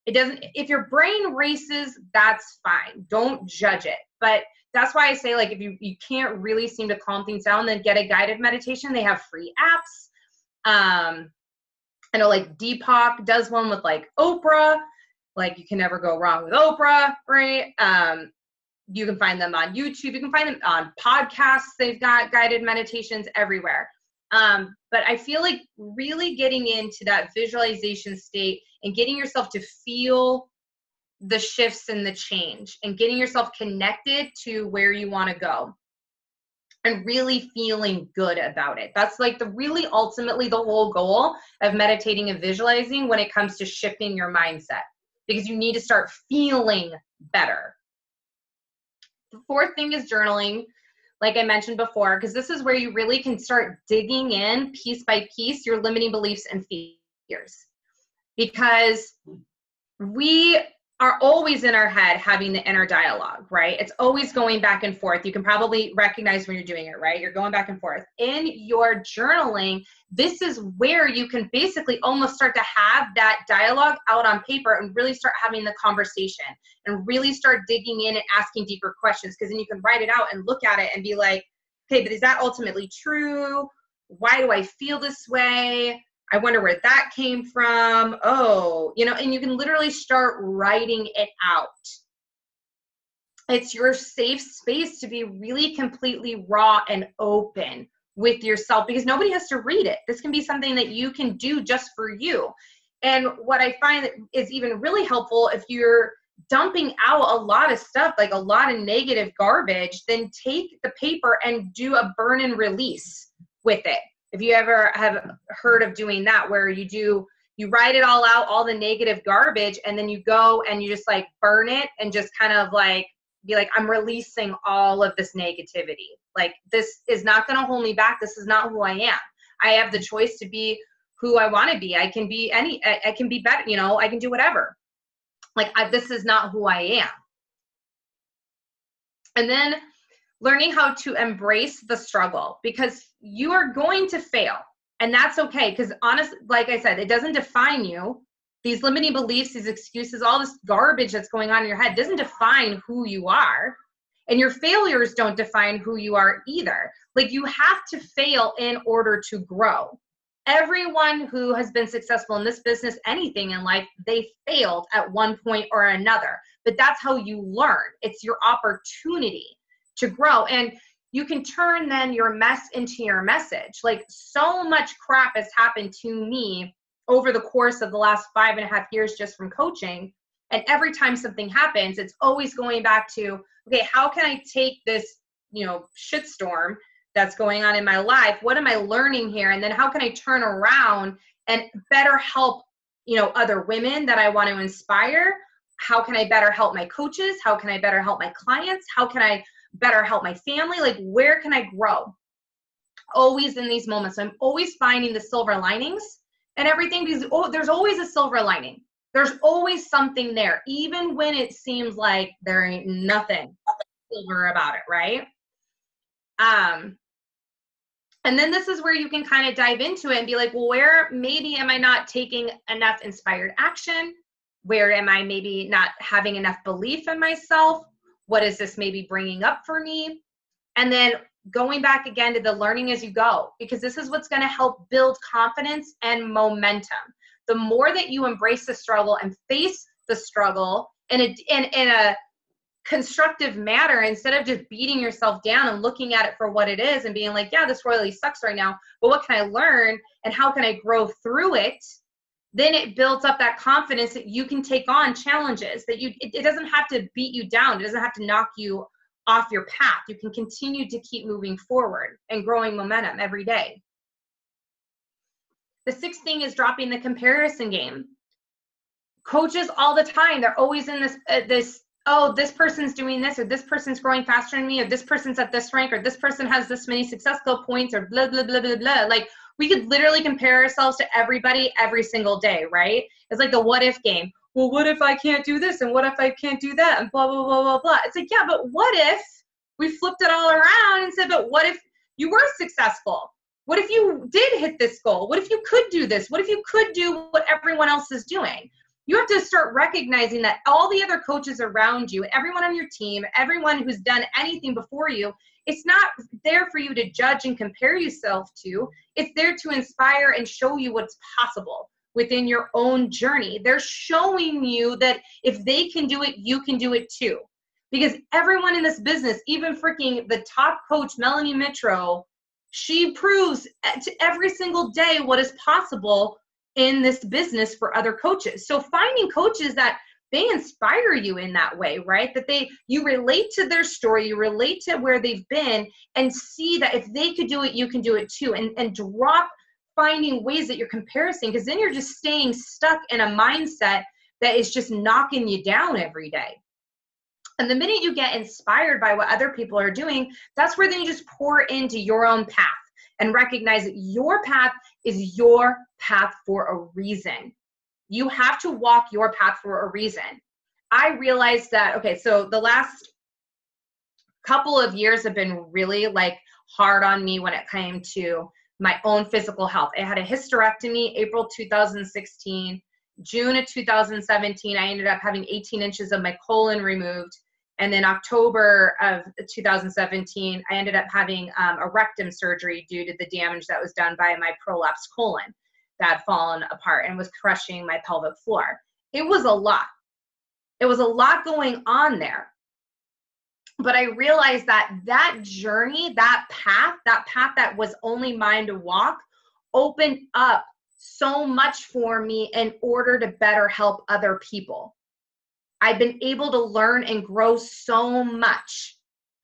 If your brain races, that's fine. Don't judge it. But that's why I say, like, if you can't really seem to calm things down, then get a guided meditation. They have free apps. I know like Deepak does one with like Oprah. Like you can never go wrong with Oprah, right? You can find them on YouTube. You can find them on podcasts. They've got guided meditations everywhere. But I feel like really getting into that visualization state and getting yourself to feel the shifts and the change and getting yourself connected to where you want to go and really feeling good about it. That's like ultimately the whole goal of meditating and visualizing when it comes to shifting your mindset, because you need to start feeling better. The fourth thing is journaling, like I mentioned before, because this is where you really can start digging in piece by piece your limiting beliefs and fears. Because we are always in our head having the inner dialogue, right? It's always going back and forth. You can probably recognize when you're doing it, right? You're going back and forth. In your journaling, this is where you can basically almost start to have that dialogue out on paper and really start having the conversation and really start digging in and asking deeper questions, because then you can write it out and look at it and be like, okay, but is that ultimately true? Why do I feel this way? I wonder where that came from. Oh, and you can literally start writing it out. It's your safe space to be really completely raw and open with yourself, because nobody has to read it. This can be something that you can do just for you. And what I find is even really helpful, if you're dumping out a lot of stuff, like a lot of negative garbage, then take the paper and do a burn and release with it. If you ever have heard of doing that, where you write it all out, all the negative garbage, and then you go and you just like burn it and just kind of like be like, I'm releasing all of this negativity. Like, this is not going to hold me back. This is not who I am. I have the choice to be who I want to be. I can be I can be better, I can do whatever. Like, this is not who I am. And then learning how to embrace the struggle, because you are going to fail, and that's okay. Because honestly, like I said, it doesn't define you. These limiting beliefs, these excuses, all this garbage that's going on in your head doesn't define who you are. And your failures don't define who you are either. Like, you have to fail in order to grow. Everyone who has been successful in this business, anything in life, they failed at one point or another. But that's how you learn. It's your opportunity to grow. And you can turn then your mess into your message. Like, so much crap has happened to me over the course of the last 5.5 years just from coaching. And every time something happens, it's always going back to, okay, how can I take this, shitstorm that's going on in my life? What am I learning here? And then how can I turn around and better help, other women that I want to inspire? How can I better help my coaches? How can I better help my clients? How can I better help my family? Like, where can I grow? Always in these moments. I'm always finding the silver linings and everything, because there's always a silver lining. There's always something there, even when it seems like there ain't nothing silver about it, right? And then this is where you can kind of dive into it and be like, well, where maybe am I not taking enough inspired action? Where am I maybe not having enough belief in myself? What is this maybe bringing up for me? And then going back again to the learning as you go, because this is what's going to help build confidence and momentum. The more that you embrace the struggle and face the struggle in a constructive manner, instead of just beating yourself down and looking at it for what it is and being like, yeah, this really sucks right now, but what can I learn and how can I grow through it? Then it builds up that confidence that you can take on challenges, that it doesn't have to beat you down. It doesn't have to knock you off your path. You can continue to keep moving forward and growing momentum every day. The sixth thing is dropping the comparison game. Coaches all the time, they're always in this, oh, this person's doing this, or this person's growing faster than me, or this person's at this rank, or this person has this many success goal points, or blah, blah, blah, blah, blah. Like, we could literally compare ourselves to everybody every single day, right? It's like the what if game. Well, what if I can't do this? And what if I can't do that? And blah, blah, blah, blah, blah. It's like, yeah, but what if we flipped it all around and said, but what if you were successful? What if you did hit this goal? What if you could do this? What if you could do what everyone else is doing? You have to start recognizing that all the other coaches around you, everyone on your team, everyone who's done anything before you, it's not there for you to judge and compare yourself to. It's there to inspire and show you what's possible within your own journey. They're showing you that if they can do it, you can do it too. Because everyone in this business, even freaking the top coach, Melanie Mitro, she proves to every single day what is possible in this business for other coaches. So finding coaches that they inspire you in that way, right? That you relate to their story, you relate to where they've been, and see that if they could do it, you can do it too. And drop finding ways that you're comparing, because then you're just staying stuck in a mindset that is just knocking you down every day. And the minute you get inspired by what other people are doing, that's where then you just pour into your own path and recognize that your path is your path for a reason. You have to walk your path for a reason. I realized that, okay, so the last couple of years have been really like hard on me when it came to my own physical health. I had a hysterectomy April 2016. June of 2017, I ended up having 18 inches of my colon removed. And then October of 2017, I ended up having a rectum surgery due to the damage that was done by my prolapsed colon that had fallen apart and was crushing my pelvic floor. It was a lot. It was a lot going on there. But I realized that that journey, that path that was only mine to walk, opened up so much for me in order to better help other people. I've been able to learn and grow so much.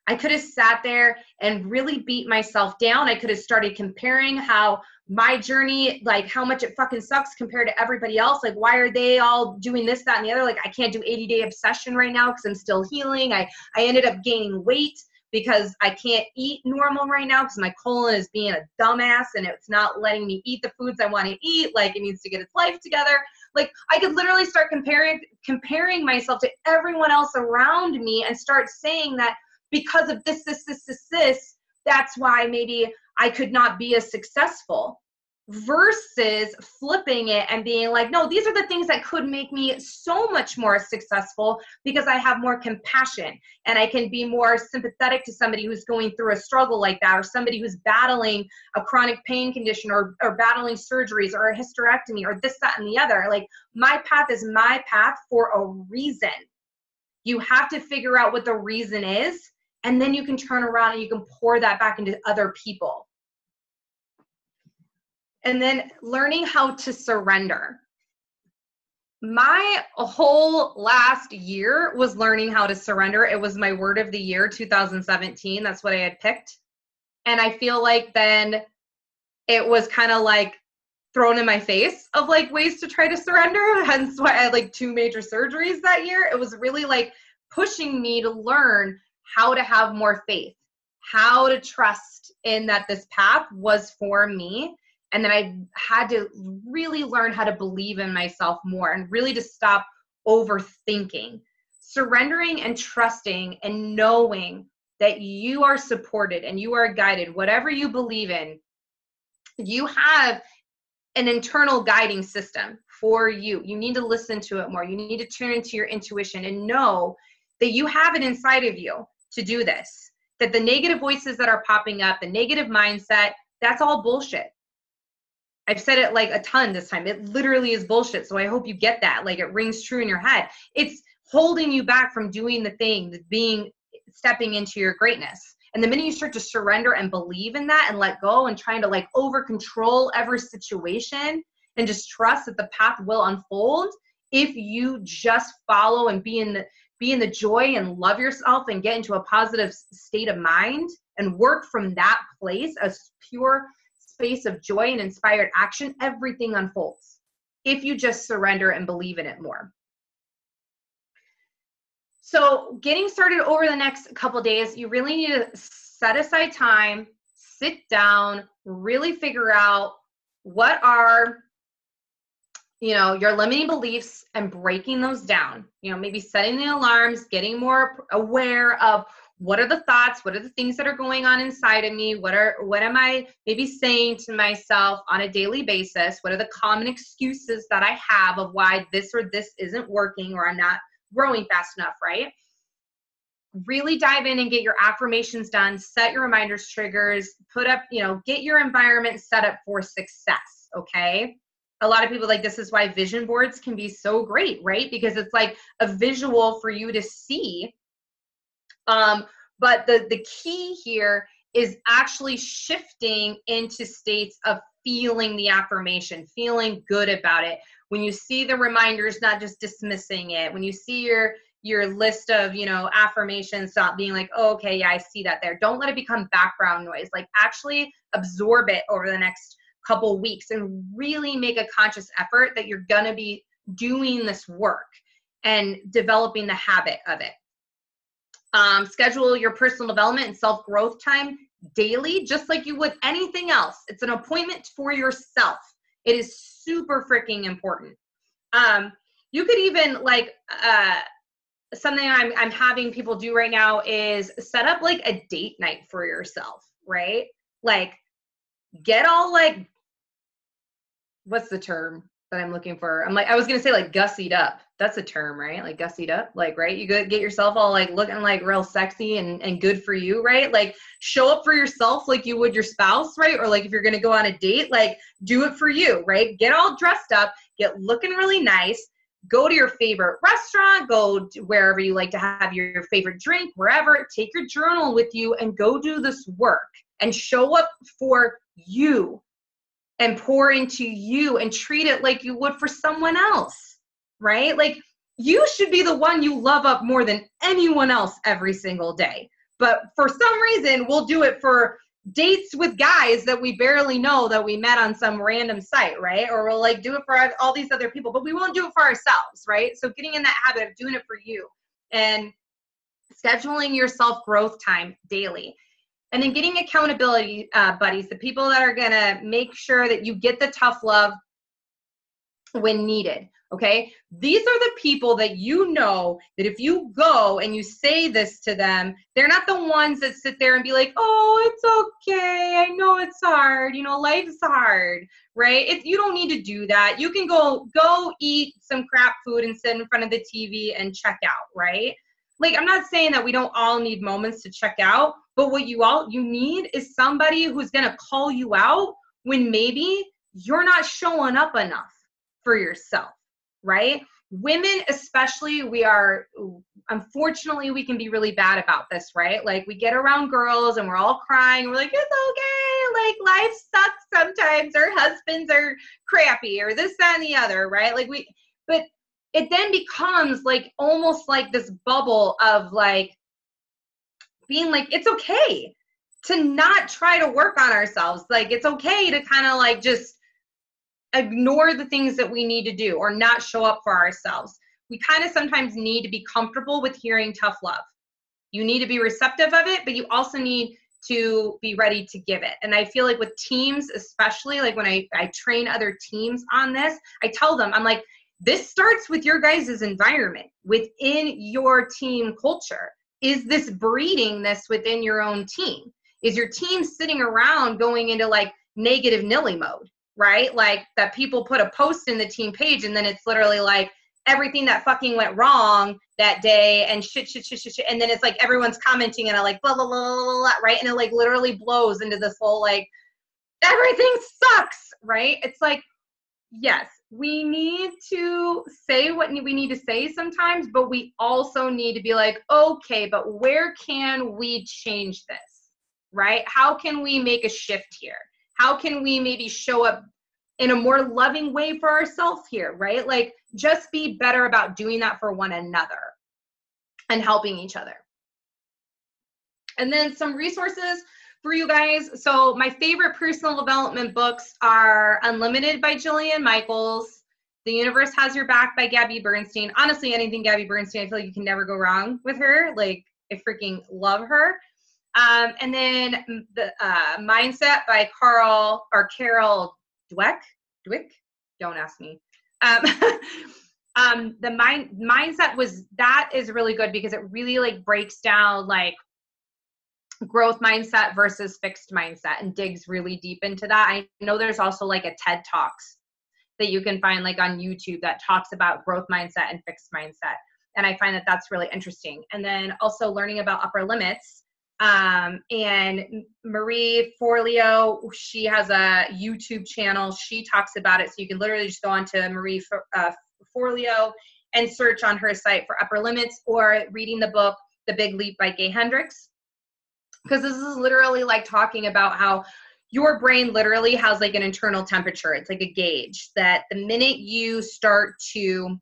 I could have sat there and really beat myself down. I could have started comparing how my journey, like how much it fucking sucks compared to everybody else. Like, why are they all doing this, that, and the other? Like, I can't do 80-day obsession right now because I'm still healing. I ended up gaining weight because I can't eat normal right now because my colon is being a dumbass and it's not letting me eat the foods I want to eat. Like, it needs to get its life together. Like, I could literally start comparing myself to everyone else around me and start saying that because of this, that's why maybe I could not be as successful, versus flipping it and being like, no, these are the things that could make me so much more successful because I have more compassion and I can be more sympathetic to somebody who's going through a struggle like that, or somebody who's battling a chronic pain condition or battling surgeries or a hysterectomy or this, that, and the other. Like, my path is my path for a reason. You have to figure out what the reason is, and then you can turn around and you can pour that back into other people. And then learning how to surrender. My whole last year was learning how to surrender. It was my word of the year, 2017. That's what I had picked. And I feel like then it was kind of like thrown in my face of like ways to try to surrender. Hence why I had like 2 major surgeries that year. It was really like pushing me to learn how to have more faith, how to trust in that this path was for me. And then I had to really learn how to believe in myself more and really to stop overthinking. Surrendering and trusting and knowing that you are supported and you are guided, whatever you believe in, you have an internal guiding system for you. You need to listen to it more. You need to tune into your intuition and know that you have it inside of you to do this. That the negative voices that are popping up, the negative mindset, that's all bullshit. I've said it like a ton this time. It literally is bullshit. So I hope you get that. Like, it rings true in your head. It's holding you back from doing the thing, stepping into your greatness. And the minute you start to surrender and believe in that and let go and trying to like over control every situation and just trust that the path will unfold, if you just follow and be in the joy and love yourself and get into a positive state of mind and work from that place, a pure space of joy and inspired action, everything unfolds if you just surrender and believe in it more. So getting started over the next couple of days, you really need to set aside time, sit down, really figure out what are, your limiting beliefs and breaking those down. Maybe setting the alarms, getting more aware of what are the thoughts, what are the things that are going on inside of me, what am I maybe saying to myself on a daily basis, what are the common excuses that I have of why this or this isn't working or I'm not growing fast enough, right? Really dive in and get your affirmations done, set your reminders, triggers, put up, get your environment set up for success, okay? A lot of people this is why vision boards can be so great, right? Because it's like a visual for you to see. But the key here is actually shifting into states of feeling the affirmation, feeling good about it. When you see the reminders, not just dismissing it. When you see your list of, affirmations, stop being like, oh, okay, yeah, I see that there. Don't let it become background noise. Like, actually absorb it over the next couple weeks and really make a conscious effort that you're going to be doing this work and developing the habit of it. Schedule your personal development and self-growth time daily, just like you would anything else. It's an appointment for yourself. It is super freaking important. You could even something I'm having people do right now is set up like a date night for yourself, right? Like get all like, what's the term that I'm looking for? I was going to say like gussied up. That's a term, right? Like gussied up, like, right? You get yourself all like looking like real sexy and good for you, right? Like show up for yourself like you would your spouse, right? Or like if you're going to go on a date, like do it for you, right? Get all dressed up, get looking really nice, go to your favorite restaurant, go to wherever you like to have your favorite drink, wherever, take your journal with you and go do this work and show up for you and pour into you and treat it like you would for someone else, right? Like you should be the one you love up more than anyone else every single day. But for some reason, we'll do it for dates with guys that we barely know that we met on some random site, right? Or we'll like do it for all these other people, but we won't do it for ourselves, right? So getting in that habit of doing it for you and scheduling your self-growth time daily. And then getting accountability buddies, the people that are going to make sure that you get the tough love when needed, okay? These are the people that you know that if you go and you say this to them, they're not the ones that sit there and be like, oh, it's okay. I know it's hard. You know, life's hard, right? You don't need to do that. You can go eat some crap food and sit in front of the TV and check out, right? Like, I'm not saying that we don't all need moments to check out, but what you need is somebody who's going to call you out when maybe you're not showing up enough for yourself, right? Women especially, unfortunately, we can be really bad about this, right? Like we get around girls and we're all crying. We're like, it's okay. Like life sucks sometimes. Our husbands are crappy or this, that, and the other, right? But it then becomes like almost like this bubble of like being like, it's okay to not try to work on ourselves. Like it's okay to kind of like just ignore the things that we need to do or not show up for ourselves. We kind of sometimes need to be comfortable with hearing tough love. You need to be receptive of it, but you also need to be ready to give it. And I feel like with teams, especially like when I train other teams on this, I tell them, I'm like, this starts with your guys' environment within your team culture. Is this breeding this within your own team? Is your team sitting around going into like negative Nilly mode, right? Like that people put a post in the team page and then it's literally like everything that fucking went wrong that day and shit. And then it's like everyone's commenting and I like blah, blah, blah, blah, blah, right? And it like literally blows into this whole like, everything sucks, right? It's like, yes, we need to say what we need to say sometimes, but we also need to be like, okay, but where can we change this, right? How can we make a shift here? How can we maybe show up in a more loving way for ourselves here, right? Like just be better about doing that for one another and helping each other. And then some resources for you guys. So my favorite personal development books are Unlimited by Jillian Michaels, The Universe Has Your Back by Gabby Bernstein. Honestly, anything Gabby Bernstein, I feel like you can never go wrong with her. Like I freaking love her. And then the Mindset by Carol Dweck. Don't ask me. The Mindset is really good because it really like breaks down like growth mindset versus fixed mindset and digs really deep into that. I know there's also like a TED Talks that you can find like on YouTube that talks about growth mindset and fixed mindset. And I find that that's really interesting. And then also learning about upper limits. And Marie Forleo, she has a YouTube channel. She talks about it. So you can literally just go on to Marie Forleo and search on her site for upper limits or reading the book, The Big Leap by Gay Hendricks. Because this is literally like talking about how your brain literally has like an internal temperature. It's like a gauge that the minute you start to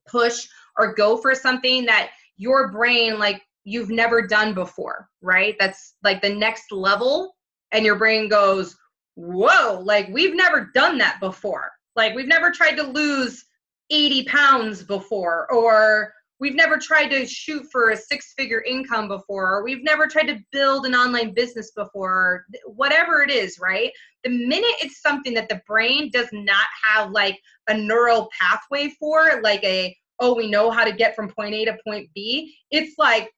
push or go for something that your brain, like you've never done before, right? That's like the next level. And your brain goes, whoa, like we've never done that before. Like we've never tried to lose 80 pounds before, or we've never tried to shoot for a 6-figure income before, or we've never tried to build an online business before, or whatever it is, right? The minute it's something that the brain does not have like a neural pathway for, like a oh, we know how to get from point A to point B, it's like,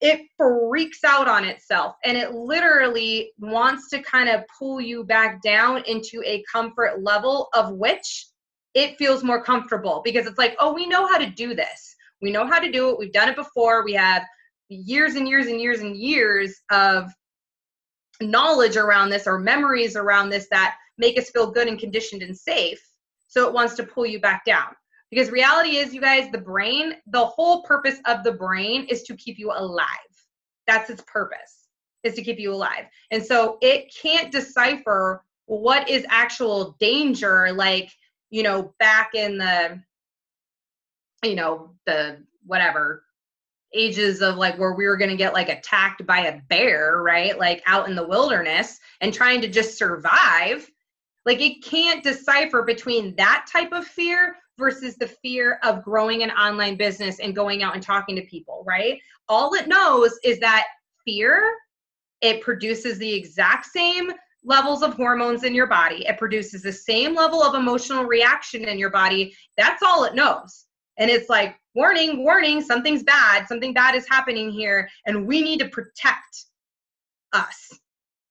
it freaks out on itself, and it literally wants to kind of pull you back down into a comfort level of which it feels more comfortable, because it's like, oh, we know how to do this. We know how to do it. We've done it before. We have years and years and years and years of knowledge around this, or memories around this, that make us feel good and conditioned and safe. So it wants to pull you back down. Because reality is, you guys, the brain, the whole purpose of the brain is to keep you alive. That's its purpose, is to keep you alive. And so it can't decipher what is actual danger, like, you know, back in the, you know, the whatever ages of like where we were going to get like attacked by a bear, right? Like out in the wilderness and trying to just survive. Like, it can't decipher between that type of fear versus the fear of growing an online business and going out and talking to people, right? All it knows is that fear, it produces the exact same levels of hormones in your body. It produces the same level of emotional reaction in your body. That's all it knows. And it's like, warning, warning, something's bad. Something bad is happening here, and we need to protect us.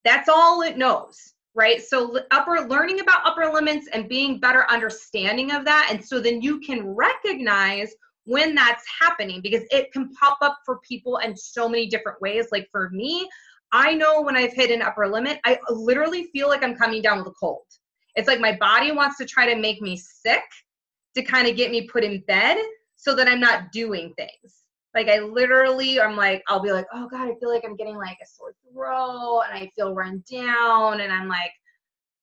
That's all it knows. Right? So learning about upper limits and being better understanding of that. And so then you can recognize when that's happening, because it can pop up for people in so many different ways. Like for me, I know when I've hit an upper limit, I literally feel like I'm coming down with a cold. It's like my body wants to try to make me sick to kind of get me put in bed so that I'm not doing things. Like I literally, I'm like, I'll be like, oh God, I feel like I'm getting like a sore throat and I feel run down, and I'm like,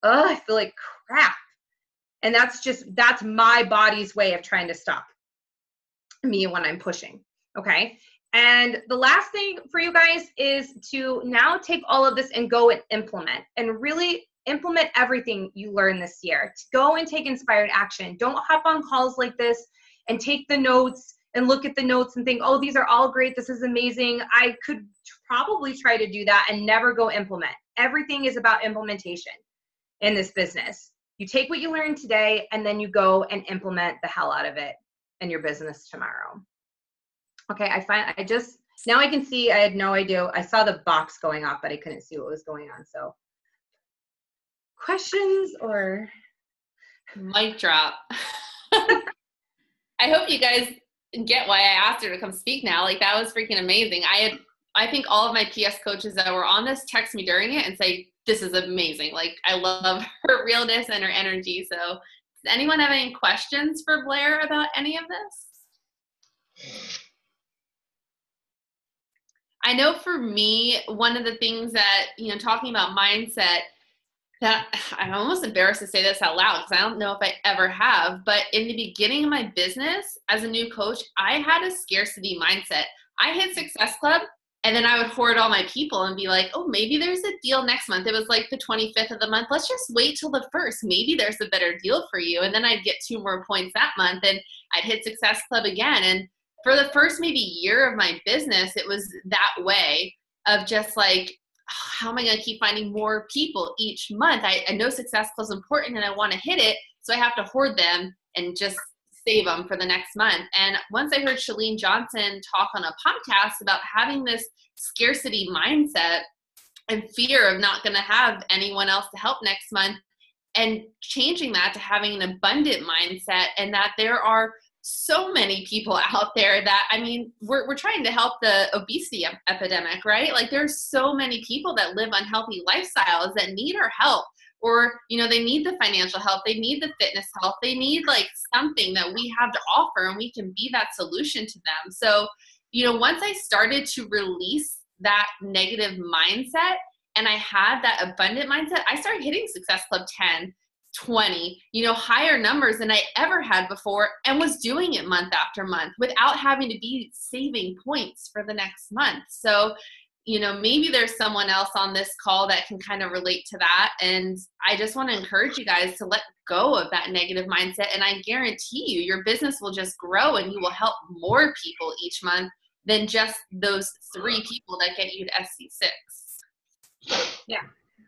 oh, I feel like crap. And that's my body's way of trying to stop me when I'm pushing. Okay. And the last thing for you guys is to now take all of this and go and implement, and really implement everything you learned this year. To go and take inspired action. Don't hop on calls like this and take the notes and look at the notes and think, oh, these are all great. This is amazing. I could probably try to do that and never go implement. Everything is about implementation in this business. You take what you learned today and then you go and implement the hell out of it in your business tomorrow. Okay, now I can see, I had no idea. I saw the box going off, but I couldn't see what was going on. So questions or? Mic drop. I hope you guys get why I asked her to come speak now. Like, that was freaking amazing. I think all of my PS coaches that were on this text me during it and say, this is amazing. Like, I love her realness and her energy. So does anyone have any questions for Blair about any of this? I know for me, one of the things that, talking about mindset, that I'm almost embarrassed to say this out loud because I don't know if I ever have, but in the beginning of my business as a new coach, I had a scarcity mindset. I hit Success Club and then I would hoard all my people and be like, oh, maybe there's a deal next month. It was like the 25th of the month. Let's just wait till the 1st. Maybe there's a better deal for you. And then I'd get 2 more points that month and I'd hit Success Club again. And for the first maybe year of my business, it was that way of just like, how am I going to keep finding more people each month? I know Success Club is important and I want to hit it, so I have to hoard them and just save them for the next month. And once I heard Chalene Johnson talk on a podcast about having this scarcity mindset and fear of not going to have anyone else to help next month, and changing that to having an abundant mindset, and that there are so many people out there that, I mean, we're trying to help the obesity epidemic, right? Like, there's so many people that live unhealthy lifestyles that need our help, or, they need the financial help. They need the fitness help. They need like something that we have to offer, and we can be that solution to them. So, once I started to release that negative mindset and I had that abundant mindset, I started hitting Success Club 10, 20, higher numbers than I ever had before, and was doing it month after month without having to be saving points for the next month. So, maybe there's someone else on this call that can kind of relate to that. And I just want to encourage you guys to let go of that negative mindset. And I guarantee you, your business will just grow and you will help more people each month than just those 3 people that get you to SC6. Yeah.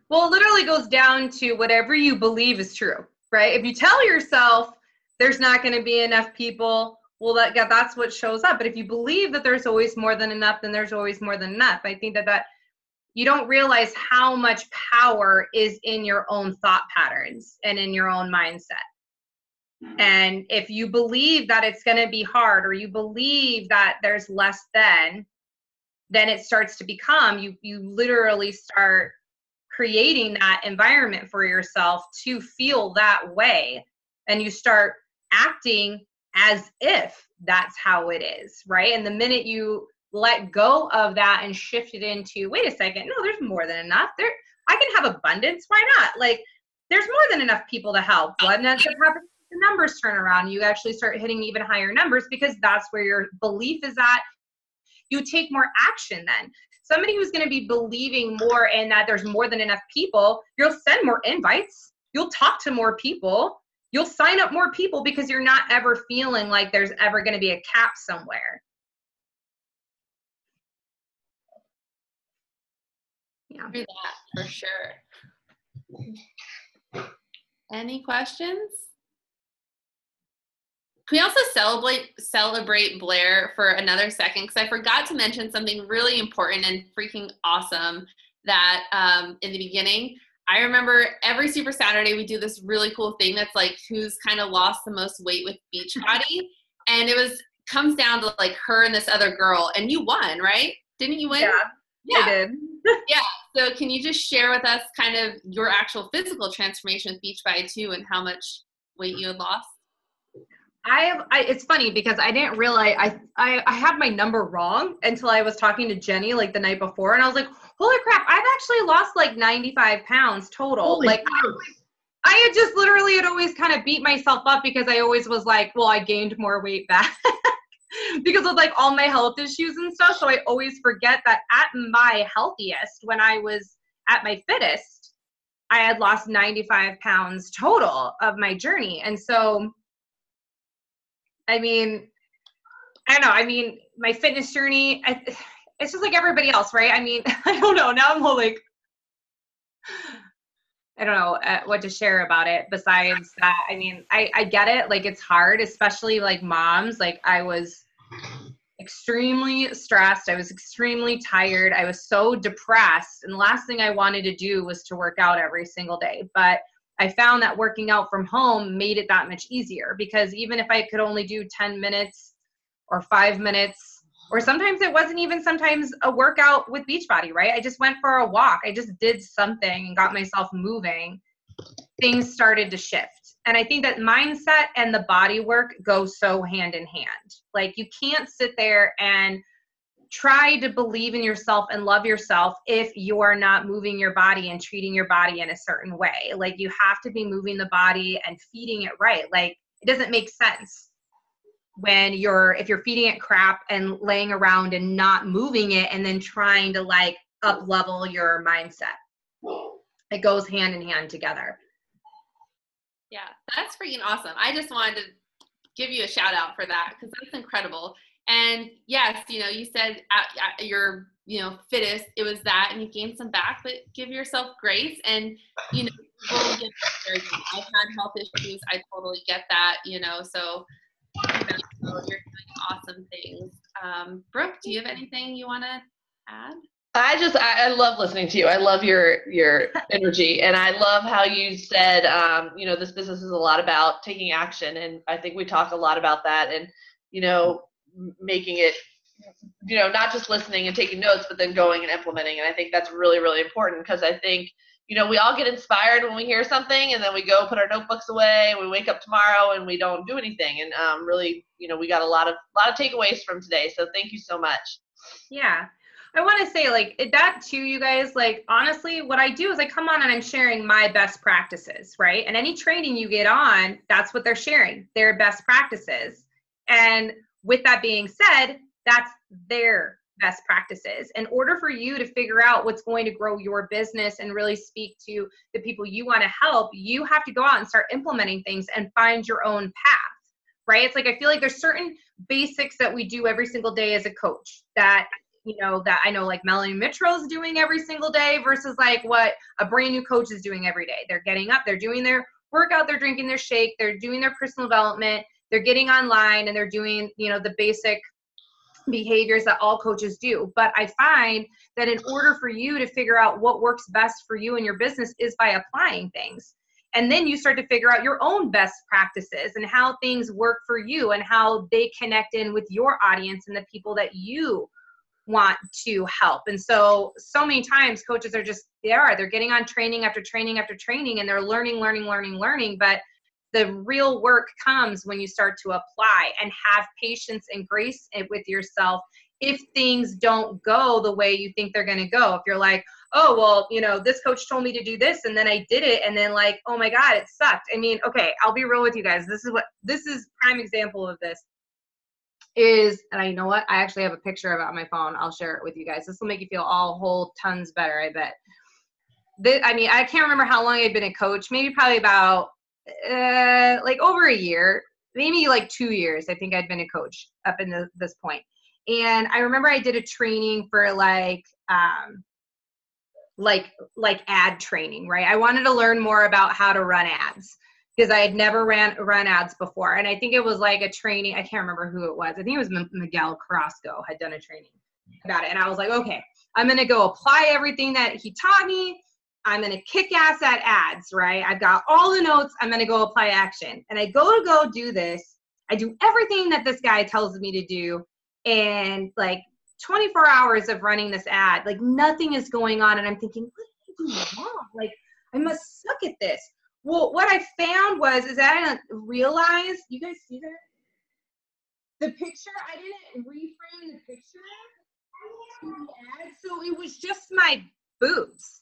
Well, it literally goes down to whatever you believe is true, right? If you tell yourself there's not going to be enough people, well, that's what shows up. But if you believe that there's always more than enough, then there's always more than enough. I think that you don't realize how much power is in your own thought patterns and in your own mindset. And if you believe that it's going to be hard, or you believe that there's less then it starts to become, you literally start creating that environment for yourself to feel that way. And you start acting as if that's how it is, right? And the minute you let go of that and shift it into, wait a second, no, there's more than enough. I can have abundance. Why not? Like, there's more than enough people to help. What ends up happening? The numbers turn around. You actually start hitting even higher numbers because that's where your belief is at. You take more action then. Somebody who's going to be believing more in that there's more than enough people, you'll send more invites. You'll talk to more people. You'll sign up more people because you're not ever feeling like there's ever going to be a cap somewhere. Yeah. Do that for sure. Any questions? Can we also celebrate Blair for another second? Because I forgot to mention something really important and freaking awesome that in the beginning, I remember every Super Saturday we do this really cool thing that's like who's kind of lost the most weight with Beachbody. And comes down to like her and this other girl, and you won, right? Didn't you win? Yeah. I did. Yeah. So can you just share with us kind of your actual physical transformation with Beachbody too, and how much weight you had lost? It's funny because I didn't realize I had my number wrong until I was talking to Jenny like the night before, and I was like, holy crap, I've actually lost like 95 pounds total. Holy like I had just literally had always kind of beat myself up because I always was like, well, I gained more weight back because of like all my health issues and stuff. So I always forget that at my healthiest, when I was at my fittest, I had lost 95 pounds total of my journey. And so I mean, I don't know. I mean, my fitness journey, it's just like everybody else, right? I mean, I don't know. Now I'm all like, I don't know what to share about it besides that. I mean, I get it. Like, it's hard, especially like moms. Like, I was extremely stressed. I was extremely tired. I was so depressed. And the last thing I wanted to do was to work out every single day. But I found that working out from home made it that much easier, because even if I could only do 10 minutes or 5 minutes, or sometimes it wasn't even sometimes a workout with Beachbody, right? I just went for a walk. I just did something and got myself moving. Things started to shift. And I think that mindset and the body work go so hand in hand. Like, you can't sit there and try to believe in yourself and love yourself if you are not moving your body and treating your body in a certain way. Like, you have to be moving the body and feeding it right. Like, it doesn't make sense when if you're feeding it crap and laying around and not moving it and then trying to like up level your mindset. It goes hand in hand together. Yeah, that's freaking awesome. I just wanted to give you a shout out for that, because that's incredible. And yes, you said at your, fittest, it was that, and you gained some back, but give yourself grace. And, totally get that. I've had health issues. I totally get that, so you're doing awesome things. Brooke, do you have anything you want to add? I love listening to you. I love your energy, and I love how you said, this business is a lot about taking action, and I think we talk a lot about that, and making it, not just listening and taking notes, but then going and implementing. And I think that's really, really important, because I think, we all get inspired when we hear something, and then we go put our notebooks away, and we wake up tomorrow and we don't do anything. And really, we got a lot of takeaways from today. So thank you so much. Yeah. I want to say, like, that too, you guys, like, honestly, what I do is I come on and I'm sharing my best practices, right? And any training you get on, that's what they're sharing, their best practices. And with that being said, that's their best practices. In order for you to figure out what's going to grow your business and really speak to the people you want to help, you have to go out and start implementing things and find your own path, right? It's like, I feel like there's certain basics that we do every single day as a coach that that I know like Melanie Mitchell's doing every single day versus like what a brand new coach is doing every day. They're getting up, they're doing their workout, they're drinking their shake, they're doing their personal development, they're getting online and they're doing, the basic behaviors that all coaches do. But I find that in order for you to figure out what works best for you and your business is by applying things. And then you start to figure out your own best practices and how things work for you and how they connect in with your audience and the people that you want to help. And so many times coaches are just, they're getting on training after training after training, and they're learning. But the real work comes when you start to apply and have patience and grace with yourself if things don't go the way you think they're going to go. If you're like, oh, well, this coach told me to do this and then I did it, and then like, oh my God, it sucked. I mean, okay, I'll be real with you guys. This is prime example of this is, and you know what? I actually have a picture of it on my phone. I'll share it with you guys. This will make you feel all whole tons better, I bet. I can't remember how long I'd been a coach, maybe probably about like over a year, maybe like 2 years. I think I'd been a coach up in this point. And I remember I did a training for like ad training, right? I wanted to learn more about how to run ads because I had never run ads before. And I think it was like a training. I can't remember who it was. I think it was Miguel Carrasco had done a training about it. And I was like, okay, I'm going to go apply everything that he taught me. I'm going to kick ass at ads, right? I've got all the notes. I'm going to go apply action. And I go do this. I do everything that this guy tells me to do. And like 24 hours of running this ad, like nothing is going on. And I'm thinking, what am I doing wrong? Like, I must suck at this. Well, what I found is that I didn't realize, you guys see that? The picture, I didn't reframe the picture to the ad. So it was just my boobs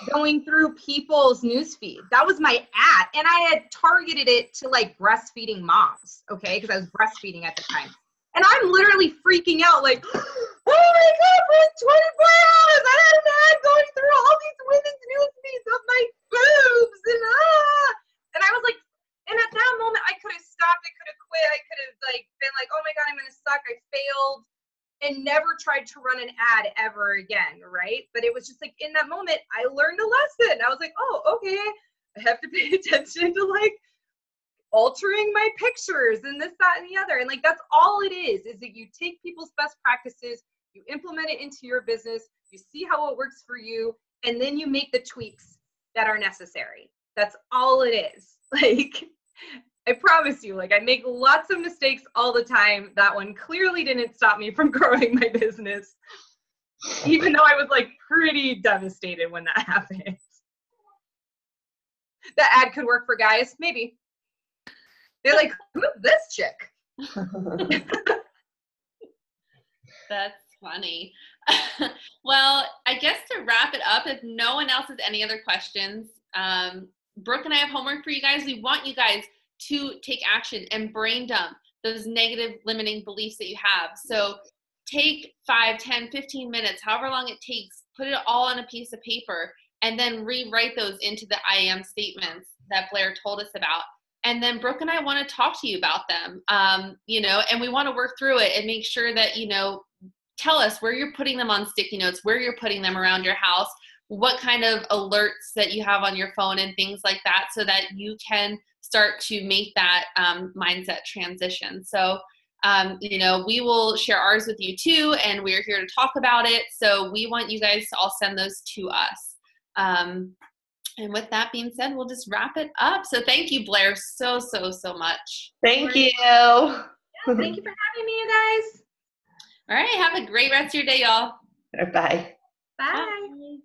going through people's newsfeed. That was my ad. And I had targeted it to like breastfeeding moms, okay? Because I was breastfeeding at the time. And I'm literally freaking out like, oh my God, for 24 hours, I had an ad going through all these women's newsfeeds of my boobs. And I was like, and at that moment, I could have stopped. I could have quit. I could have like been like, oh my God, I'm going to suck. I failed. And never tried to run an ad ever again, right? But it was just like in that moment, I learned a lesson. I was like, oh, okay, I have to pay attention to like altering my pictures and this, that, and the other. And like, that's all it is that you take people's best practices, you implement it into your business, you see how it works for you, and then you make the tweaks that are necessary. That's all it is. Like, I promise you, like I make lots of mistakes all the time. That one clearly didn't stop me from growing my business, even though I was like pretty devastated when that happened. That ad could work for guys, maybe. They're like, who's this chick? That's funny. Well, I guess to wrap it up, if no one else has any other questions, Brooke and I have homework for you guys. We want you guys to take action and brain dump those negative limiting beliefs that you have. So take 5, 10, 15 minutes, however long it takes, put it all on a piece of paper, and then rewrite those into the I am statements that Blair told us about. And then Brooke and I want to talk to you about them, and we want to work through it and make sure that, tell us where you're putting them on sticky notes, where you're putting them around your house, what kind of alerts that you have on your phone and things like that, so that you can start to make that mindset transition. So, we will share ours with you too, and we're here to talk about it. So we want you guys to all send those to us. And with that being said, we'll just wrap it up. So thank you, Blair, so much. Thank you. Yeah, thank you for having me, you guys. All right. Have a great rest of your day, y'all. Bye. Bye.